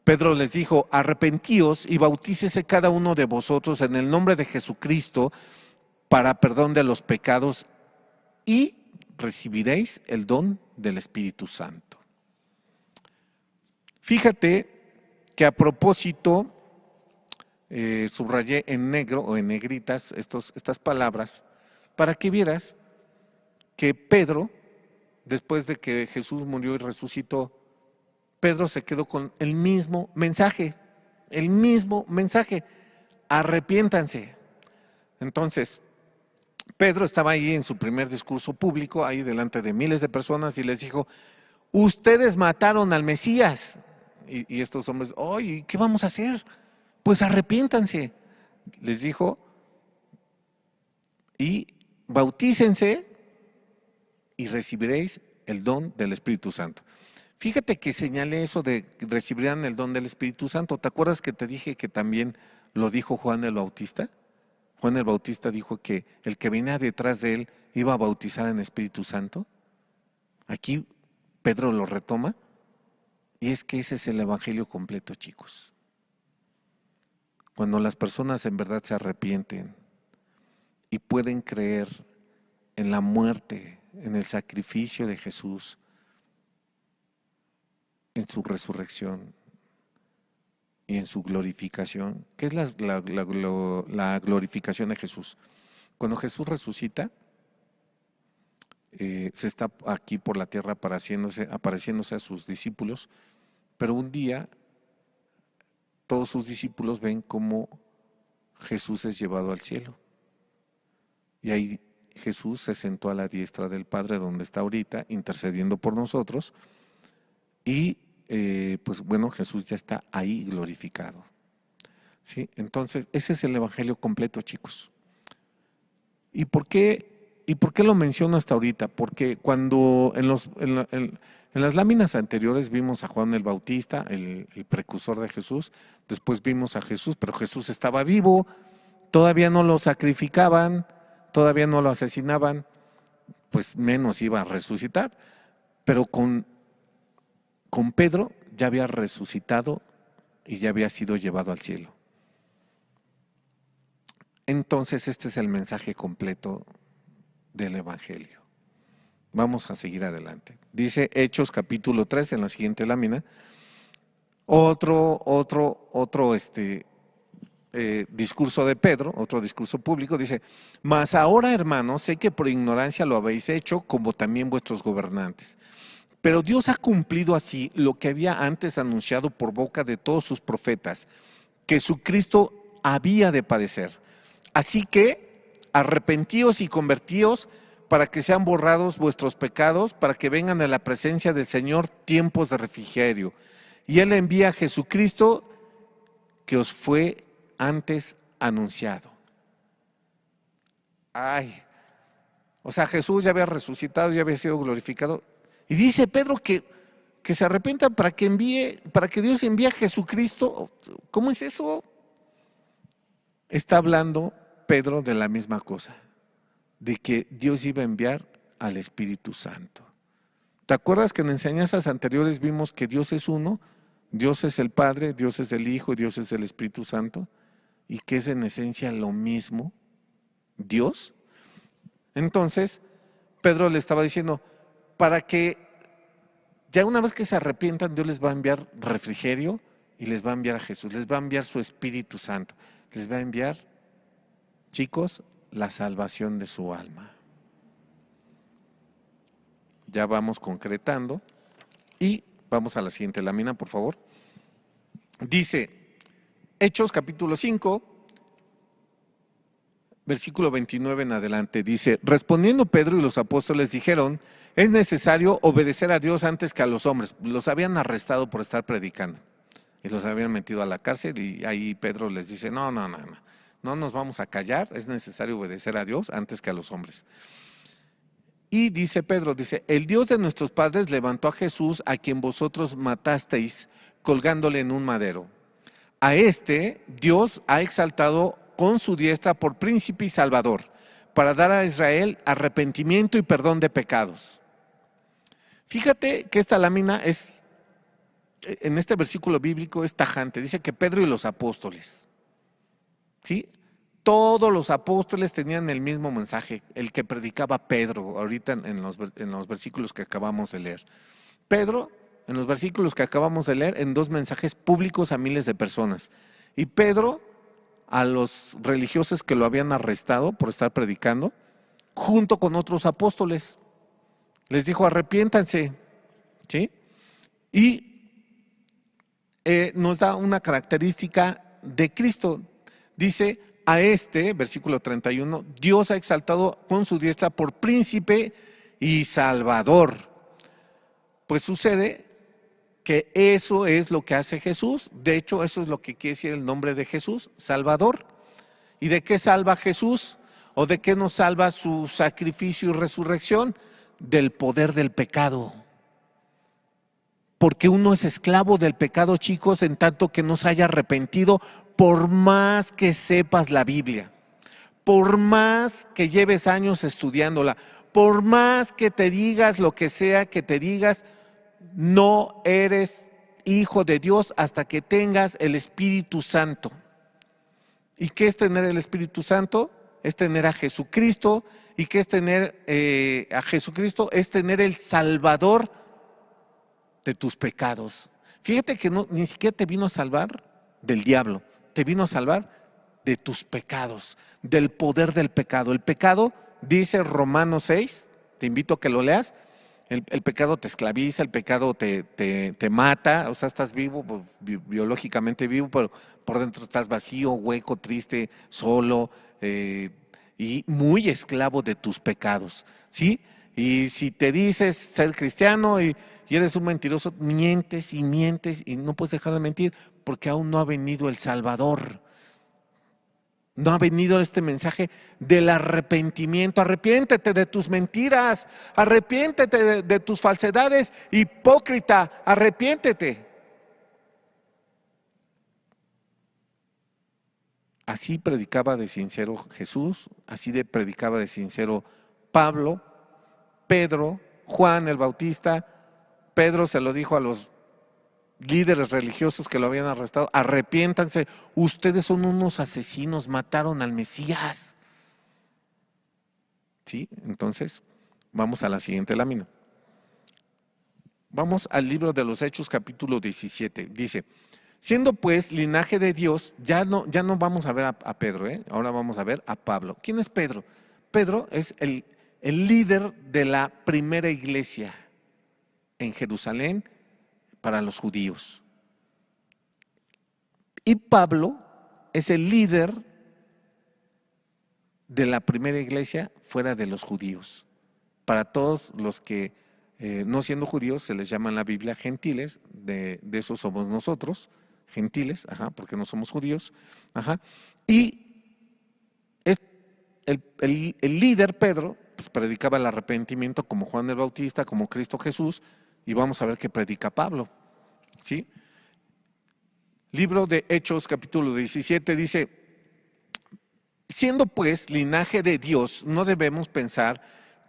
Speaker 1: Pedro les dijo, arrepentíos y bautícese cada uno de vosotros en el nombre de Jesucristo para perdón de los pecados y recibiréis el don del Espíritu Santo. Fíjate que a propósito, subrayé en negro o en negritas estas palabras para que vieras que Pedro, después de que Jesús murió y resucitó, Pedro se quedó con el mismo mensaje, arrepiéntanse. Entonces, Pedro estaba ahí en su primer discurso público, ahí delante de miles de personas, y les dijo, ustedes mataron al Mesías. Y estos hombres, oye, ¿qué vamos a hacer? Pues arrepiéntanse, les dijo, y bautícense y recibiréis el don del Espíritu Santo. Fíjate que señalé eso de que recibirían el don del Espíritu Santo. ¿Te acuerdas que te dije que también lo dijo Juan el Bautista? Juan el Bautista dijo que el que venía detrás de él iba a bautizar en Espíritu Santo. Aquí Pedro lo retoma y es que ese es el evangelio completo, chicos. Cuando las personas en verdad se arrepienten y pueden creer en la muerte, en el sacrificio de Jesús, en su resurrección y en su glorificación. ¿Qué es la glorificación de Jesús? Cuando Jesús resucita, se está aquí por la tierra apareciéndose a sus discípulos, pero un día todos sus discípulos ven cómo Jesús es llevado al cielo. Y ahí Jesús se sentó a la diestra del Padre, donde está ahorita, intercediendo por nosotros. Y pues bueno, Jesús ya está ahí glorificado. ¿Sí? Entonces, ese es el evangelio completo, chicos. ¿Y por qué lo menciono hasta ahorita? Porque cuando en las láminas anteriores vimos a Juan el Bautista, el precursor de Jesús, después vimos a Jesús, pero Jesús estaba vivo, todavía no lo sacrificaban, todavía no lo asesinaban, pues menos iba a resucitar, pero con Pedro ya había resucitado y ya había sido llevado al cielo. Entonces este es el mensaje completo del evangelio. Vamos a seguir adelante. Dice Hechos capítulo 3 en la siguiente lámina. Otro discurso de Pedro, otro discurso público, dice: mas ahora, hermanos, sé que por ignorancia lo habéis hecho, como también vuestros gobernantes. Pero Dios ha cumplido así lo que había antes anunciado por boca de todos sus profetas, que su Cristo había de padecer. Así que arrepentíos y convertíos para que sean borrados vuestros pecados, para que vengan a la presencia del Señor tiempos de refrigerio. Y Él envía a Jesucristo, que os fue antes anunciado. Ay, o sea, Jesús ya había resucitado, ya había sido glorificado. Y dice Pedro que se arrepientan para que Dios envíe a Jesucristo. ¿Cómo es eso? Está hablando Pedro de la misma cosa, de que Dios iba a enviar al Espíritu Santo. ¿Te acuerdas que en enseñanzas anteriores vimos que Dios es uno? Dios es el Padre, Dios es el Hijo, Dios es el Espíritu Santo, y que es en esencia lo mismo, Dios. Entonces, Pedro le estaba diciendo, para que ya una vez que se arrepientan, Dios les va a enviar refrigerio y les va a enviar a Jesús, les va a enviar su Espíritu Santo, les va a enviar, chicos, la salvación de su alma. Ya vamos concretando y vamos a la siguiente lámina, por favor. Dice, Hechos capítulo 5, versículo 29 en adelante, dice: respondiendo Pedro y los apóstoles dijeron: es necesario obedecer a Dios antes que a los hombres. Los habían arrestado por estar predicando y los habían metido a la cárcel, y ahí Pedro les dice: no nos vamos a callar, es necesario obedecer a Dios antes que a los hombres. Y dice Pedro, dice: el Dios de nuestros padres levantó a Jesús, a quien vosotros matasteis colgándole en un madero. A este Dios ha exaltado con su diestra por príncipe y salvador, para dar a Israel arrepentimiento y perdón de pecados. Fíjate que esta lámina es, en este versículo bíblico, es tajante. Dice que Pedro y los apóstoles, ¿sí? Todos los apóstoles tenían el mismo mensaje, el que predicaba Pedro, ahorita en los versículos que acabamos de leer. Pedro, en los versículos que acabamos de leer, en 2 mensajes públicos a miles de personas. Y Pedro, a los religiosos que lo habían arrestado por estar predicando, junto con otros apóstoles, les dijo: arrepiéntanse, ¿sí? Y nos da una característica de Cristo. Dice: a este, versículo 31, Dios ha exaltado con su diestra por príncipe y salvador. Pues sucede que eso es lo que hace Jesús. De hecho, eso es lo que quiere decir el nombre de Jesús, Salvador. ¿Y de qué salva Jesús? ¿O de qué nos salva su sacrificio y resurrección? Del poder del pecado. Porque uno es esclavo del pecado, chicos, en tanto que no se haya arrepentido, por más que sepas la Biblia, por más que lleves años estudiándola, por más que te digas lo que sea que te digas, no eres hijo de Dios hasta que tengas el Espíritu Santo. ¿Y qué es tener el Espíritu Santo? Es tener a Jesucristo. ¿Y qué es tener a Jesucristo? Es tener el Salvador de tus pecados. Fíjate que no, ni siquiera te vino a salvar del diablo, te vino a salvar de tus pecados, del poder del pecado. El pecado, dice Romanos 6, te invito a que lo leas, el pecado te esclaviza, el pecado te mata, o sea, estás vivo, pues, biológicamente vivo, pero por dentro estás vacío, hueco, triste, solo y muy esclavo de tus pecados, ¿sí? Y si te dices ser cristiano y eres un mentiroso, mientes y no puedes dejar de mentir porque aún no ha venido el Salvador. No ha venido este mensaje del arrepentimiento. Arrepiéntete de tus mentiras, arrepiéntete de tus falsedades, hipócrita, arrepiéntete. Así predicaba de sincero Jesús, así predicaba de sincero Pablo, Pedro, Juan el Bautista. Pedro se lo dijo a los líderes religiosos que lo habían arrestado: arrepiéntanse, ustedes son unos asesinos, mataron al Mesías. ¿Sí? Entonces, vamos a la siguiente lámina. Vamos al libro de los Hechos, capítulo 17. Dice: siendo pues linaje de Dios, ya no vamos a ver a Pedro, ahora vamos a ver a Pablo. ¿Quién es Pedro? Pedro es el líder de la primera iglesia en Jerusalén para los judíos. Y Pablo es el líder de la primera iglesia fuera de los judíos. Para todos los que no siendo judíos se les llama en la Biblia gentiles, de esos somos nosotros, gentiles, porque no somos judíos. Y es el líder Pedro, pues predicaba el arrepentimiento como Juan el Bautista, como Cristo Jesús, y vamos a ver qué predica Pablo, ¿sí? Libro de Hechos, capítulo 17, dice: siendo pues linaje de Dios, no debemos pensar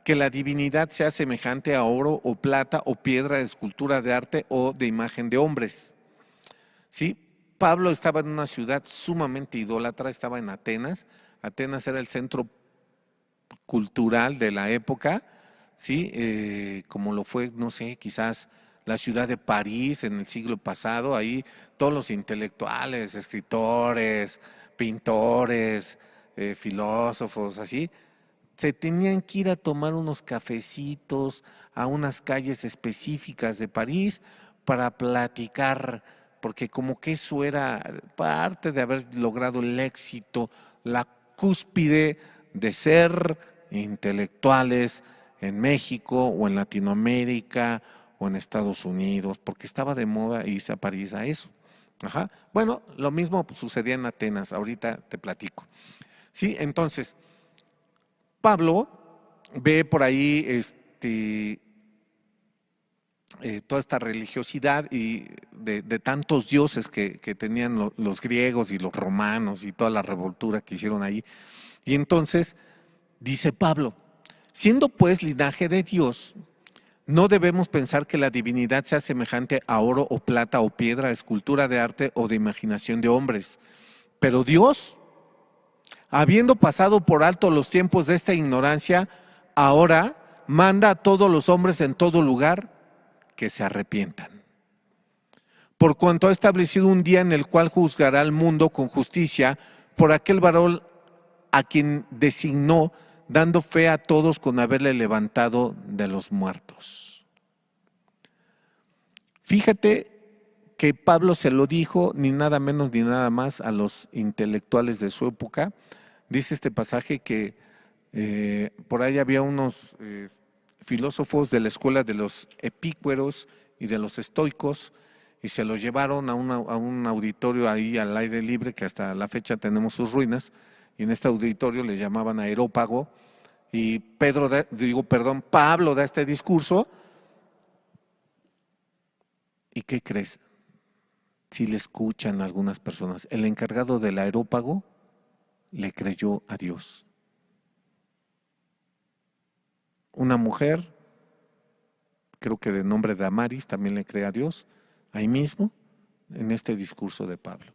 Speaker 1: que la divinidad sea semejante a oro o plata o piedra de escultura de arte o de imagen de hombres. ¿Sí? Pablo estaba en una ciudad sumamente idólatra, estaba en Atenas. Atenas era el centro cultural de la época, ¿sí? Como lo fue, no sé, quizás la ciudad de París en el siglo pasado. Ahí todos los intelectuales, escritores, pintores, filósofos, así, se tenían que ir a tomar unos cafecitos a unas calles específicas de París para platicar, porque como que eso era parte de haber logrado el éxito, la cúspide de ser intelectuales en México o en Latinoamérica o en Estados Unidos, porque estaba de moda irse a París a eso. Bueno, lo mismo sucedía en Atenas, ahorita te platico. Sí, entonces, Pablo ve por ahí toda esta religiosidad y de tantos dioses que tenían los griegos y los romanos y toda la revoltura que hicieron ahí. Y entonces dice Pablo: siendo pues linaje de Dios, no debemos pensar que la divinidad sea semejante a oro o plata o piedra, escultura de arte o de imaginación de hombres. Pero Dios, habiendo pasado por alto los tiempos de esta ignorancia, ahora manda a todos los hombres en todo lugar que se arrepientan. Por cuanto ha establecido un día en el cual juzgará al mundo con justicia por aquel varón a quien designó, dando fe a todos con haberle levantado de los muertos. Fíjate que Pablo se lo dijo ni nada menos ni nada más a los intelectuales de su época. Dice este pasaje que por ahí había unos filósofos de la escuela de los epícureos y de los estoicos, y se los llevaron a un auditorio ahí al aire libre, que hasta la fecha tenemos sus ruinas, y en este auditorio le llamaban Areópago, y Pablo da este discurso. ¿Y qué crees? Si le escuchan algunas personas, el encargado del Areópago le creyó a Dios Una mujer, creo que de nombre Damaris, también le cree a Dios, ahí mismo, en este discurso de Pablo.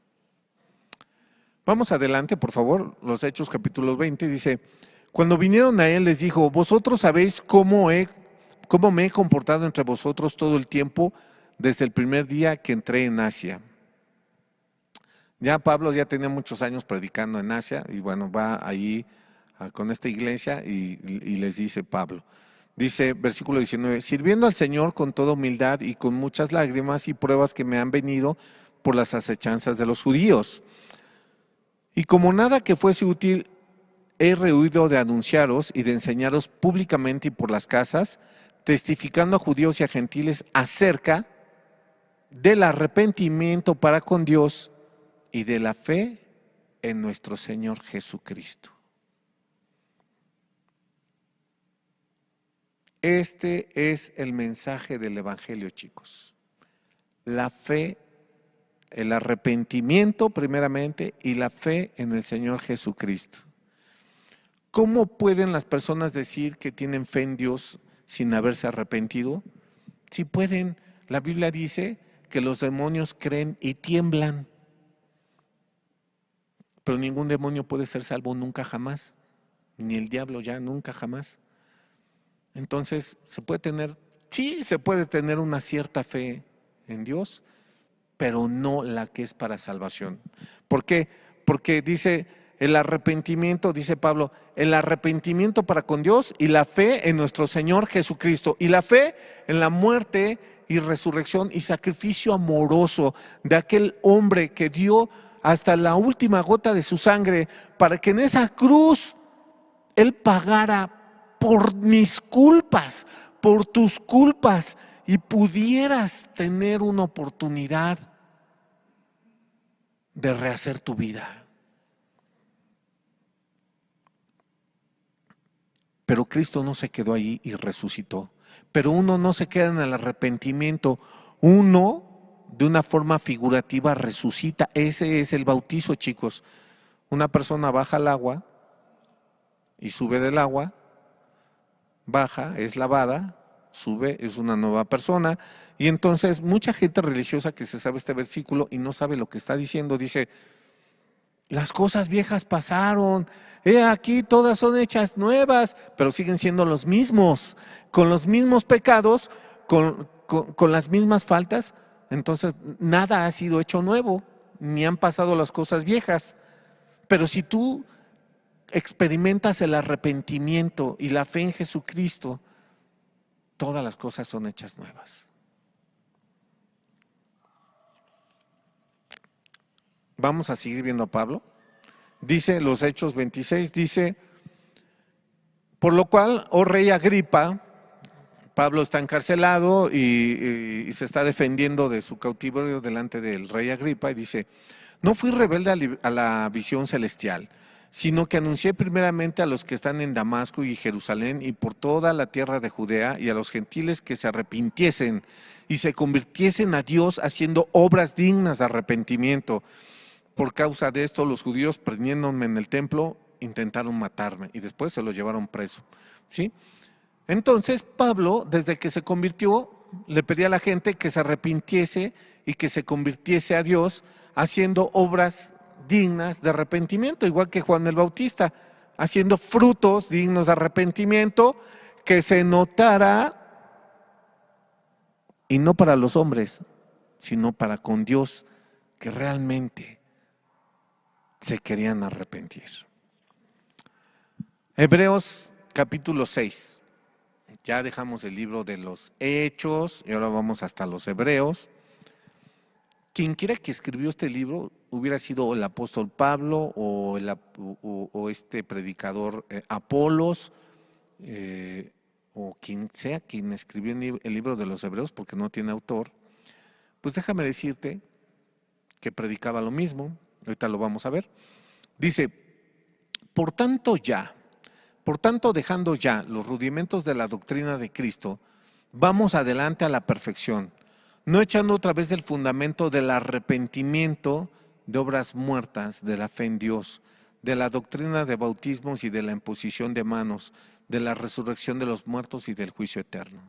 Speaker 1: Vamos adelante, por favor, los Hechos capítulo 20, dice, cuando vinieron a él les dijo, vosotros sabéis cómo me he comportado entre vosotros todo el tiempo desde el primer día que entré en Asia. Ya Pablo ya tenía muchos años predicando en Asia y bueno, va ahí con esta iglesia y les dice Pablo. Dice, versículo 19, sirviendo al Señor con toda humildad y con muchas lágrimas y pruebas que me han venido por las acechanzas de los judíos. Y como nada que fuese útil, he rehuido de anunciaros y de enseñaros públicamente y por las casas, testificando a judíos y a gentiles acerca del arrepentimiento para con Dios y de la fe en nuestro Señor Jesucristo. Este es el mensaje del Evangelio, chicos. La fe, el arrepentimiento primeramente y la fe en el Señor Jesucristo. ¿Cómo pueden las personas decir que tienen fe en Dios sin haberse arrepentido? Si pueden, la Biblia dice que los demonios creen y tiemblan. Pero ningún demonio puede ser salvo nunca jamás, ni el diablo ya nunca jamás. Entonces, se puede tener una cierta fe en Dios, pero no la que es para salvación. ¿Por qué? Porque dice el arrepentimiento, dice Pablo, el arrepentimiento para con Dios y la fe en nuestro Señor Jesucristo. Y la fe en la muerte y resurrección y sacrificio amoroso de aquel hombre que dio hasta la última gota de su sangre para que en esa cruz Él pagara por mis culpas, por tus culpas, y pudieras tener una oportunidad de rehacer tu vida. Pero Cristo no se quedó ahí y resucitó. Pero uno no se queda en el arrepentimiento, uno de una forma figurativa resucita. Ese es el bautizo, chicos. Una persona baja al agua y sube del agua, baja, es lavada, sube, es una nueva persona. Y entonces mucha gente religiosa que se sabe este versículo y no sabe lo que está diciendo, dice, las cosas viejas pasaron, aquí todas son hechas nuevas, pero siguen siendo los mismos, con los mismos pecados, con las mismas faltas. Entonces nada ha sido hecho nuevo, ni han pasado las cosas viejas. Pero si tú experimentas el arrepentimiento y la fe en Jesucristo, todas las cosas son hechas nuevas. Vamos a seguir viendo a Pablo. Dice los Hechos 26, dice, por lo cual, oh rey Agripa, Pablo está encarcelado y se está defendiendo de su cautiverio delante del rey Agripa y dice, no fui rebelde a la visión celestial, sino que anuncié primeramente a los que están en Damasco y Jerusalén y por toda la tierra de Judea y a los gentiles que se arrepintiesen y se convirtiesen a Dios haciendo obras dignas de arrepentimiento. Por causa de esto, los judíos, prendiéndome en el templo, intentaron matarme y después se lo llevaron preso. ¿Sí? Entonces, Pablo, desde que se convirtió, le pedía a la gente que se arrepintiese y que se convirtiese a Dios, haciendo obras dignas de arrepentimiento, igual que Juan el Bautista, haciendo frutos dignos de arrepentimiento, que se notara, y no para los hombres, sino para con Dios, que realmente se querían arrepentir. Hebreos capítulo 6. Ya dejamos el libro de los Hechos y ahora vamos hasta los Hebreos. Quien quiera que escribió este libro hubiera sido el apóstol Pablo o este predicador Apolos, o quien sea quien escribió el libro de los Hebreos, porque no tiene autor. Pues déjame decirte que predicaba lo mismo. Ahorita lo vamos a ver. Dice, por tanto dejando ya los rudimentos de la doctrina de Cristo, vamos adelante a la perfección, no echando otra vez del fundamento del arrepentimiento de obras muertas, de la fe en Dios, de la doctrina de bautismos y de la imposición de manos, de la resurrección de los muertos y del juicio eterno.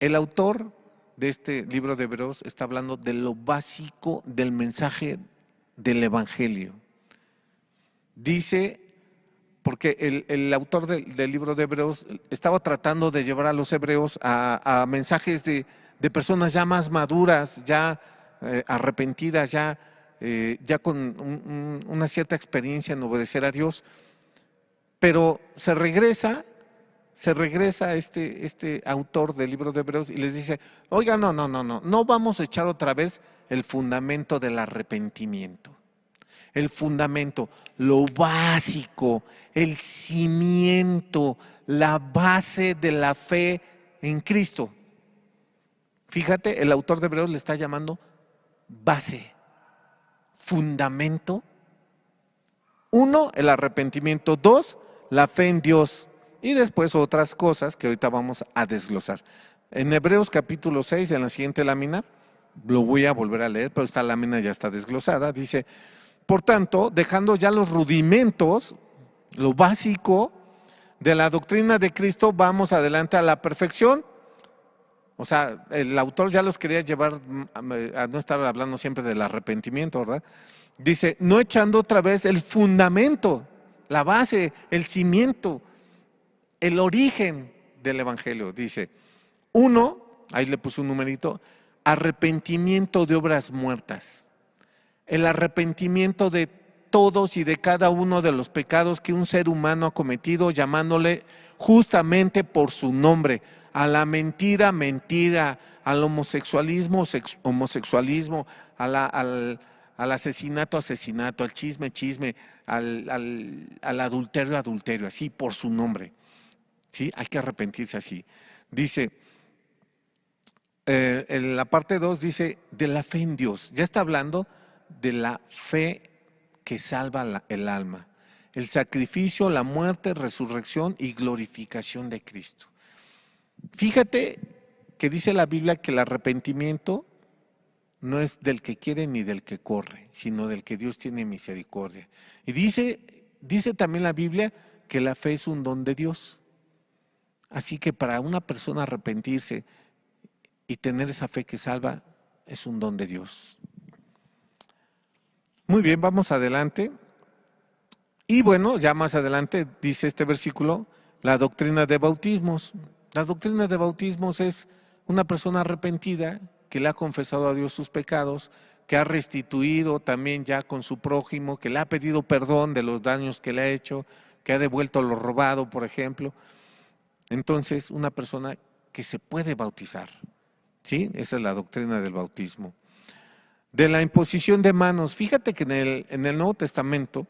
Speaker 1: El autor de este libro de Hebreos está hablando de lo básico del mensaje del Evangelio. Dice, porque el autor del libro de Hebreos estaba tratando de llevar a los hebreos a mensajes de personas ya más maduras, ya arrepentidas, ya con una cierta experiencia en obedecer a Dios, pero se regresa este autor del libro de Hebreos y les dice, oiga, no vamos a echar otra vez el fundamento del arrepentimiento. El fundamento, lo básico, el cimiento, la base de la fe en Cristo. Fíjate, el autor de Hebreos le está llamando base, fundamento. 1, el arrepentimiento. 2, la fe en Dios. Y después otras cosas que ahorita vamos a desglosar. En Hebreos capítulo 6, en la siguiente lámina, lo voy a volver a leer, pero esta lámina ya está desglosada, dice: por tanto, dejando ya los rudimentos, lo básico de la doctrina de Cristo, vamos adelante a la perfección. O sea, el autor ya los quería llevar a no estar hablando siempre del arrepentimiento, ¿verdad? Dice, no echando otra vez el fundamento, la base, el cimiento, el origen del Evangelio. Dice, 1, ahí le puse un numerito, arrepentimiento de obras muertas. El arrepentimiento de todos y de cada uno de los pecados que un ser humano ha cometido, llamándole justamente por su nombre. A la mentira, mentira, al homosexualismo, homosexualismo, al asesinato, asesinato, al chisme, chisme, al adulterio, adulterio, así por su nombre. ¿Sí? Hay que arrepentirse así. Dice, en la parte 2 dice, de la fe en Dios. Ya está hablando de la fe que salva el alma, el sacrificio, la muerte, resurrección y glorificación de Cristo. Fíjate que dice la Biblia que el arrepentimiento no es del que quiere ni del que corre, sino del que Dios tiene misericordia. Y dice también la Biblia que la fe es un don de Dios. Así que para una persona arrepentirse y tener esa fe que salva es un don de Dios. Muy bien, vamos adelante. Y bueno, ya más adelante dice este versículo, la doctrina de bautismos. La doctrina de bautismos es una persona arrepentida que le ha confesado a Dios sus pecados, que ha restituido también ya con su prójimo, que le ha pedido perdón de los daños que le ha hecho, que ha devuelto lo robado, por ejemplo. Entonces, una persona que se puede bautizar, ¿sí? Esa es la doctrina del bautismo. De la imposición de manos, fíjate que en el Nuevo Testamento,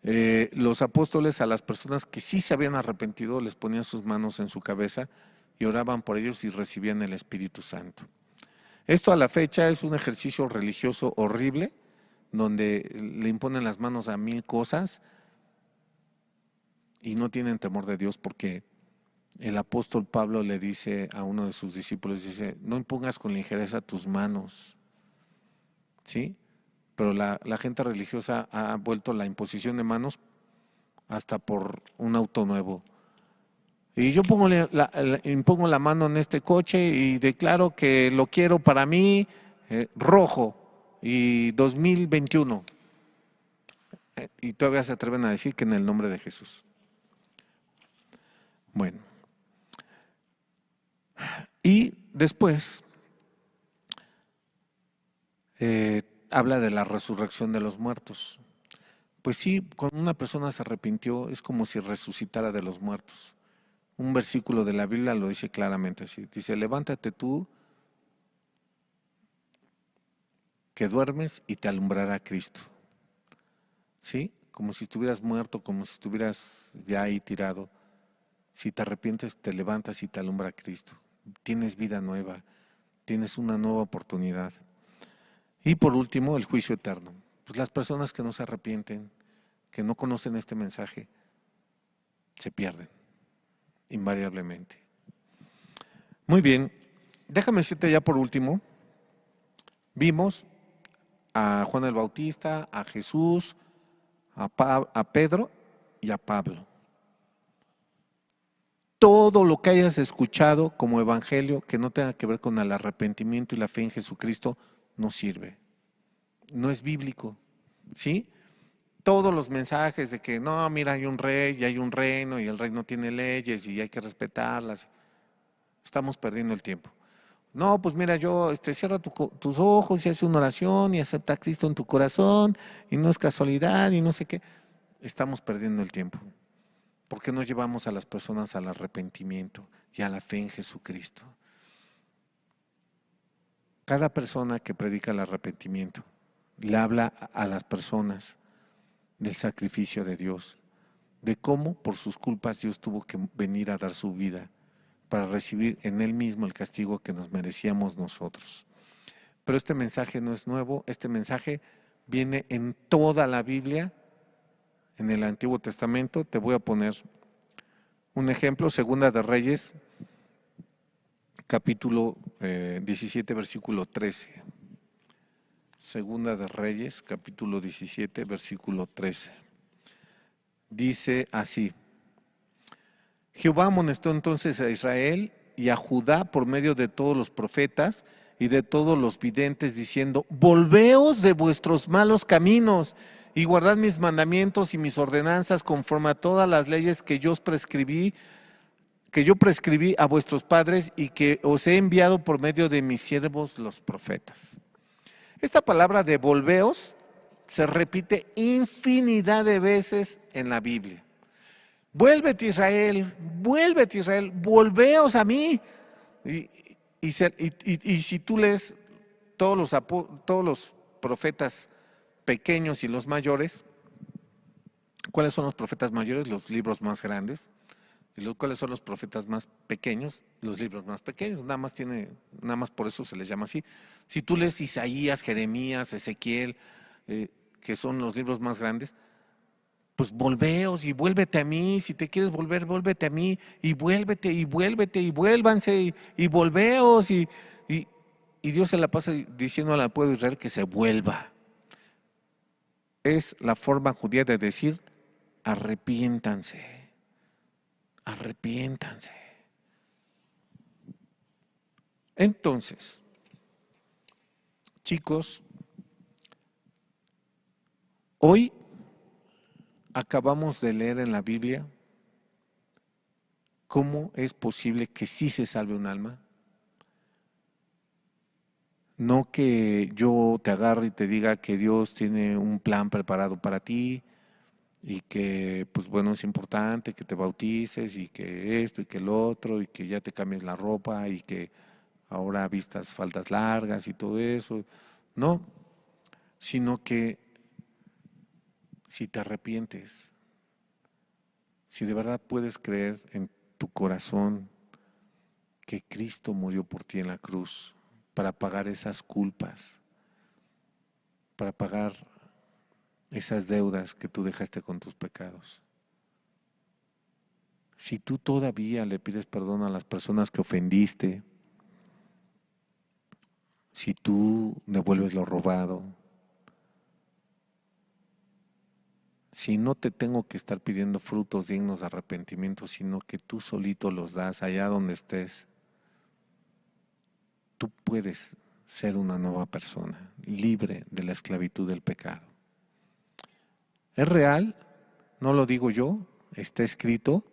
Speaker 1: los apóstoles a las personas que sí se habían arrepentido les ponían sus manos en su cabeza y oraban por ellos y recibían el Espíritu Santo. Esto a la fecha es un ejercicio religioso horrible, donde le imponen las manos a 1000 cosas y no tienen temor de Dios, porque el apóstol Pablo le dice a uno de sus discípulos, dice, no impongas con ligereza tus manos, ¿sí? Pero la gente religiosa ha vuelto la imposición de manos hasta por un auto nuevo. Y yo impongo la mano en este coche y declaro que lo quiero para mí rojo y 2021. Y todavía se atreven a decir que en el nombre de Jesús. Bueno. Y después habla de la resurrección de los muertos. Pues sí, cuando una persona se arrepintió es como si resucitara de los muertos. Un versículo de la Biblia lo dice claramente así. Dice, levántate tú que duermes y te alumbrará Cristo. ¿Sí? Como si estuvieras muerto, como si estuvieras ya ahí tirado. Si te arrepientes, te levantas y te alumbra Cristo. Tienes vida nueva, tienes una nueva oportunidad. Y por último, el juicio eterno. Pues las personas que no se arrepienten, que no conocen este mensaje, se pierden, invariablemente. Muy bien, déjame decirte ya por último, vimos a Juan el Bautista, a Jesús, a Pedro y a Pablo. Todo lo que hayas escuchado como evangelio que no tenga que ver con el arrepentimiento y la fe en Jesucristo no sirve. No es bíblico, ¿sí? Todos los mensajes de que no, mira, hay un rey y hay un reino y el reino tiene leyes y hay que respetarlas. Estamos perdiendo el tiempo. No, pues mira, cierra tus ojos y hace una oración y acepta a Cristo en tu corazón y no es casualidad y no sé qué. Estamos perdiendo el tiempo. ¿Por qué no llevamos a las personas al arrepentimiento y a la fe en Jesucristo? Cada persona que predica el arrepentimiento le habla a las personas del sacrificio de Dios, de cómo por sus culpas Dios tuvo que venir a dar su vida para recibir en Él mismo el castigo que nos merecíamos nosotros. Pero este mensaje no es nuevo, este mensaje viene en toda la Biblia, en el Antiguo Testamento. Te voy a poner un ejemplo, Segunda de Reyes, capítulo 17, versículo 13. Segunda de Reyes, capítulo 17, versículo 13. Dice así: Jehová amonestó entonces a Israel y a Judá por medio de todos los profetas y de todos los videntes, diciendo: volveos de vuestros malos caminos y guardad mis mandamientos y mis ordenanzas conforme a todas las leyes que yo prescribí a vuestros padres y que os he enviado por medio de mis siervos los profetas. Esta palabra de volveos se repite infinidad de veces en la Biblia. Vuélvete Israel, volveos a mí. Y si tú lees todos los profetas pequeños y los mayores, ¿cuáles son los profetas mayores? Los libros más grandes. ¿Y cuáles son los profetas más pequeños? Los libros más pequeños, nada más por eso se les llama así. Si tú lees Isaías, Jeremías, Ezequiel, que son los libros más grandes, pues volveos y vuélvete a mí. Si te quieres volver, vuélvete a mí y vuélvete y vuélvanse y volveos. Y Dios se la pasa diciendo al pueblo de Israel que se vuelva. Es la forma judía de decir arrepiéntanse. Arrepiéntanse. Entonces, chicos, hoy acabamos de leer en la Biblia cómo es posible que sí se salve un alma. No que yo te agarre y te diga que Dios tiene un plan preparado para ti y que, pues bueno, es importante que te bautices y que esto y que el otro y que ya te cambies la ropa y que ahora vistas faldas largas y todo eso. No, sino que si te arrepientes, si de verdad puedes creer en tu corazón que Cristo murió por ti en la cruz para pagar esas culpas, para pagar esas deudas que tú dejaste con tus pecados. Si tú todavía le pides perdón a las personas que ofendiste, si tú devuelves lo robado, si no te tengo que estar pidiendo frutos dignos de arrepentimiento, sino que tú solito los das allá donde estés, tú puedes ser una nueva persona, libre de la esclavitud del pecado. ¿Es real? No lo digo yo, está escrito.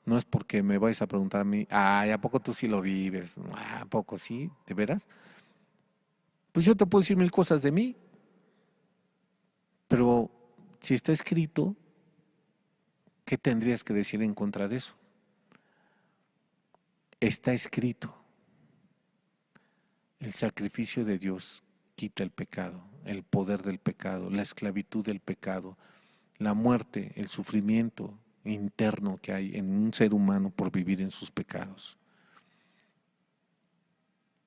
Speaker 1: No es porque me vais a preguntar a mí, ay, ¿a poco tú sí lo vives? ¿A poco sí? ¿De veras? Pues yo te puedo decir mil cosas de mí, pero si está escrito, ¿qué tendrías que decir en contra de eso? Está escrito. El sacrificio de Dios quita el pecado, el poder del pecado, la esclavitud del pecado, la muerte, el sufrimiento interno que hay en un ser humano por vivir en sus pecados.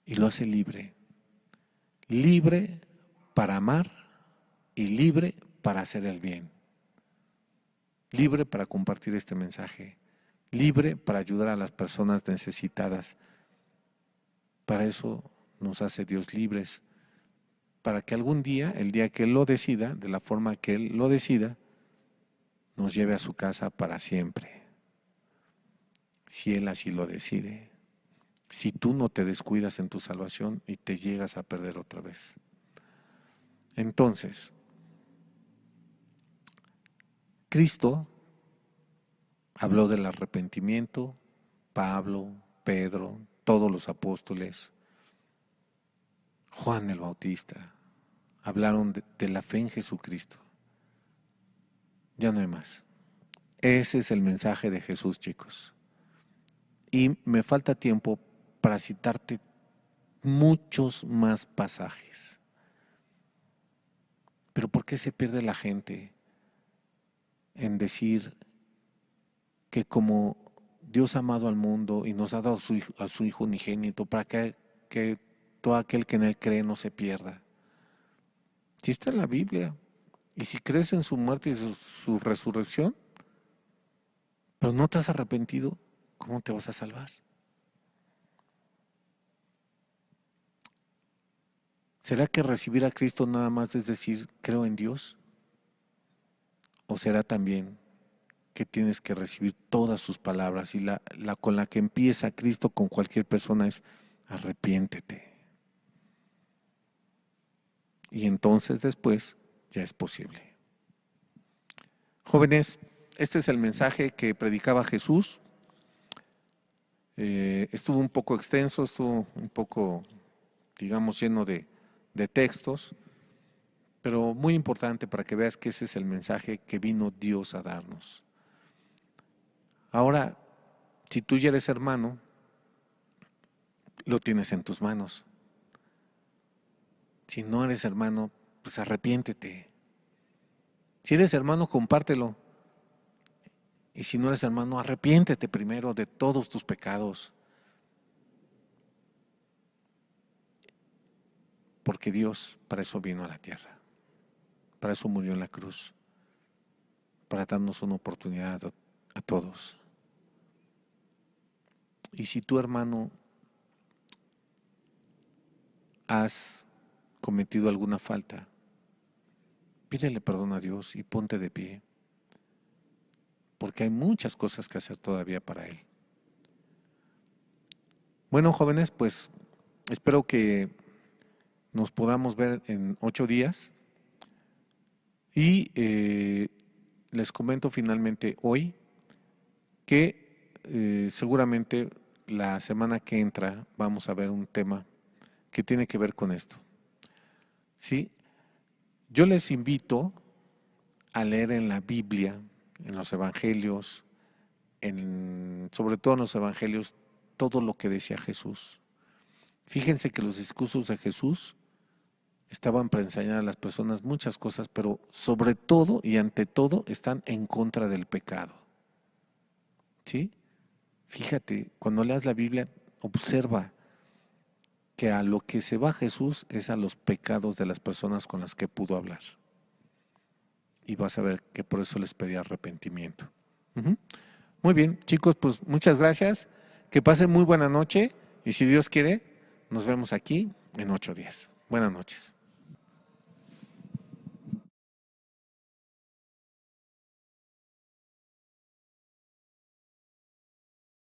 Speaker 1: Y lo hace libre. Libre para amar y libre para hacer el bien. Libre para compartir este mensaje. Libre para ayudar a las personas necesitadas. Para eso nos hace Dios libres. Para que algún día, el día que Él lo decida, de la forma que Él lo decida, nos lleve a su casa para siempre. si Él así lo decide, si tú no te descuidas en tu salvación y te llegas a perder otra vez. Entonces, Cristo habló del arrepentimiento, Pablo, Pedro, todos los apóstoles, Juan el Bautista, hablaron de la fe en Jesucristo. Ya no hay más. Ese es el mensaje de Jesús, chicos. Y me falta tiempo para citarte muchos más pasajes. Pero ¿por qué se pierde la gente en decir que como Dios ha amado al mundo y nos ha dado a su Hijo unigénito para que todo aquel que en Él cree no se pierda? Si está en la Biblia, y si crees en su muerte y su resurrección, pero no te has arrepentido, ¿cómo te vas a salvar? ¿Será que recibir a Cristo nada más es decir, creo en Dios? ¿O será también que tienes que recibir todas sus palabras y la con la que empieza Cristo con cualquier persona es arrepiéntete? Y entonces después ya es posible. Jóvenes, este es el mensaje que predicaba Jesús. Estuvo un poco extenso, estuvo un poco, digamos, lleno de textos, pero muy importante para que veas que ese es el mensaje que vino Dios a darnos. Ahora, si tú ya eres hermano, lo tienes en tus manos. Si no eres hermano, pues arrepiéntete. Si eres hermano, compártelo. Y si no eres hermano, arrepiéntete primero de todos tus pecados. Porque Dios para eso vino a la tierra. Para eso murió en la cruz. Para darnos una oportunidad a todos. Y si tu hermano has cometido alguna falta, pídele perdón a Dios y ponte de pie. Porque hay muchas cosas que hacer todavía para Él. Bueno, jóvenes, pues espero que nos podamos ver en 8 días. Y les comento finalmente hoy que seguramente la semana que entra vamos a ver un tema que tiene que ver con esto. ¿Sí? Yo les invito a leer en la Biblia, en los evangelios, sobre todo en los evangelios, todo lo que decía Jesús. Fíjense que los discursos de Jesús estaban para enseñar a las personas muchas cosas, pero sobre todo y ante todo están en contra del pecado. ¿Sí? Fíjate, cuando leas la Biblia, observa que a lo que se va Jesús es a los pecados de las personas con las que pudo hablar. Y vas a ver que por eso les pedí arrepentimiento. Muy bien, chicos, pues muchas gracias. Que pasen muy buena noche y si Dios quiere, nos vemos aquí en 8 días. Buenas noches.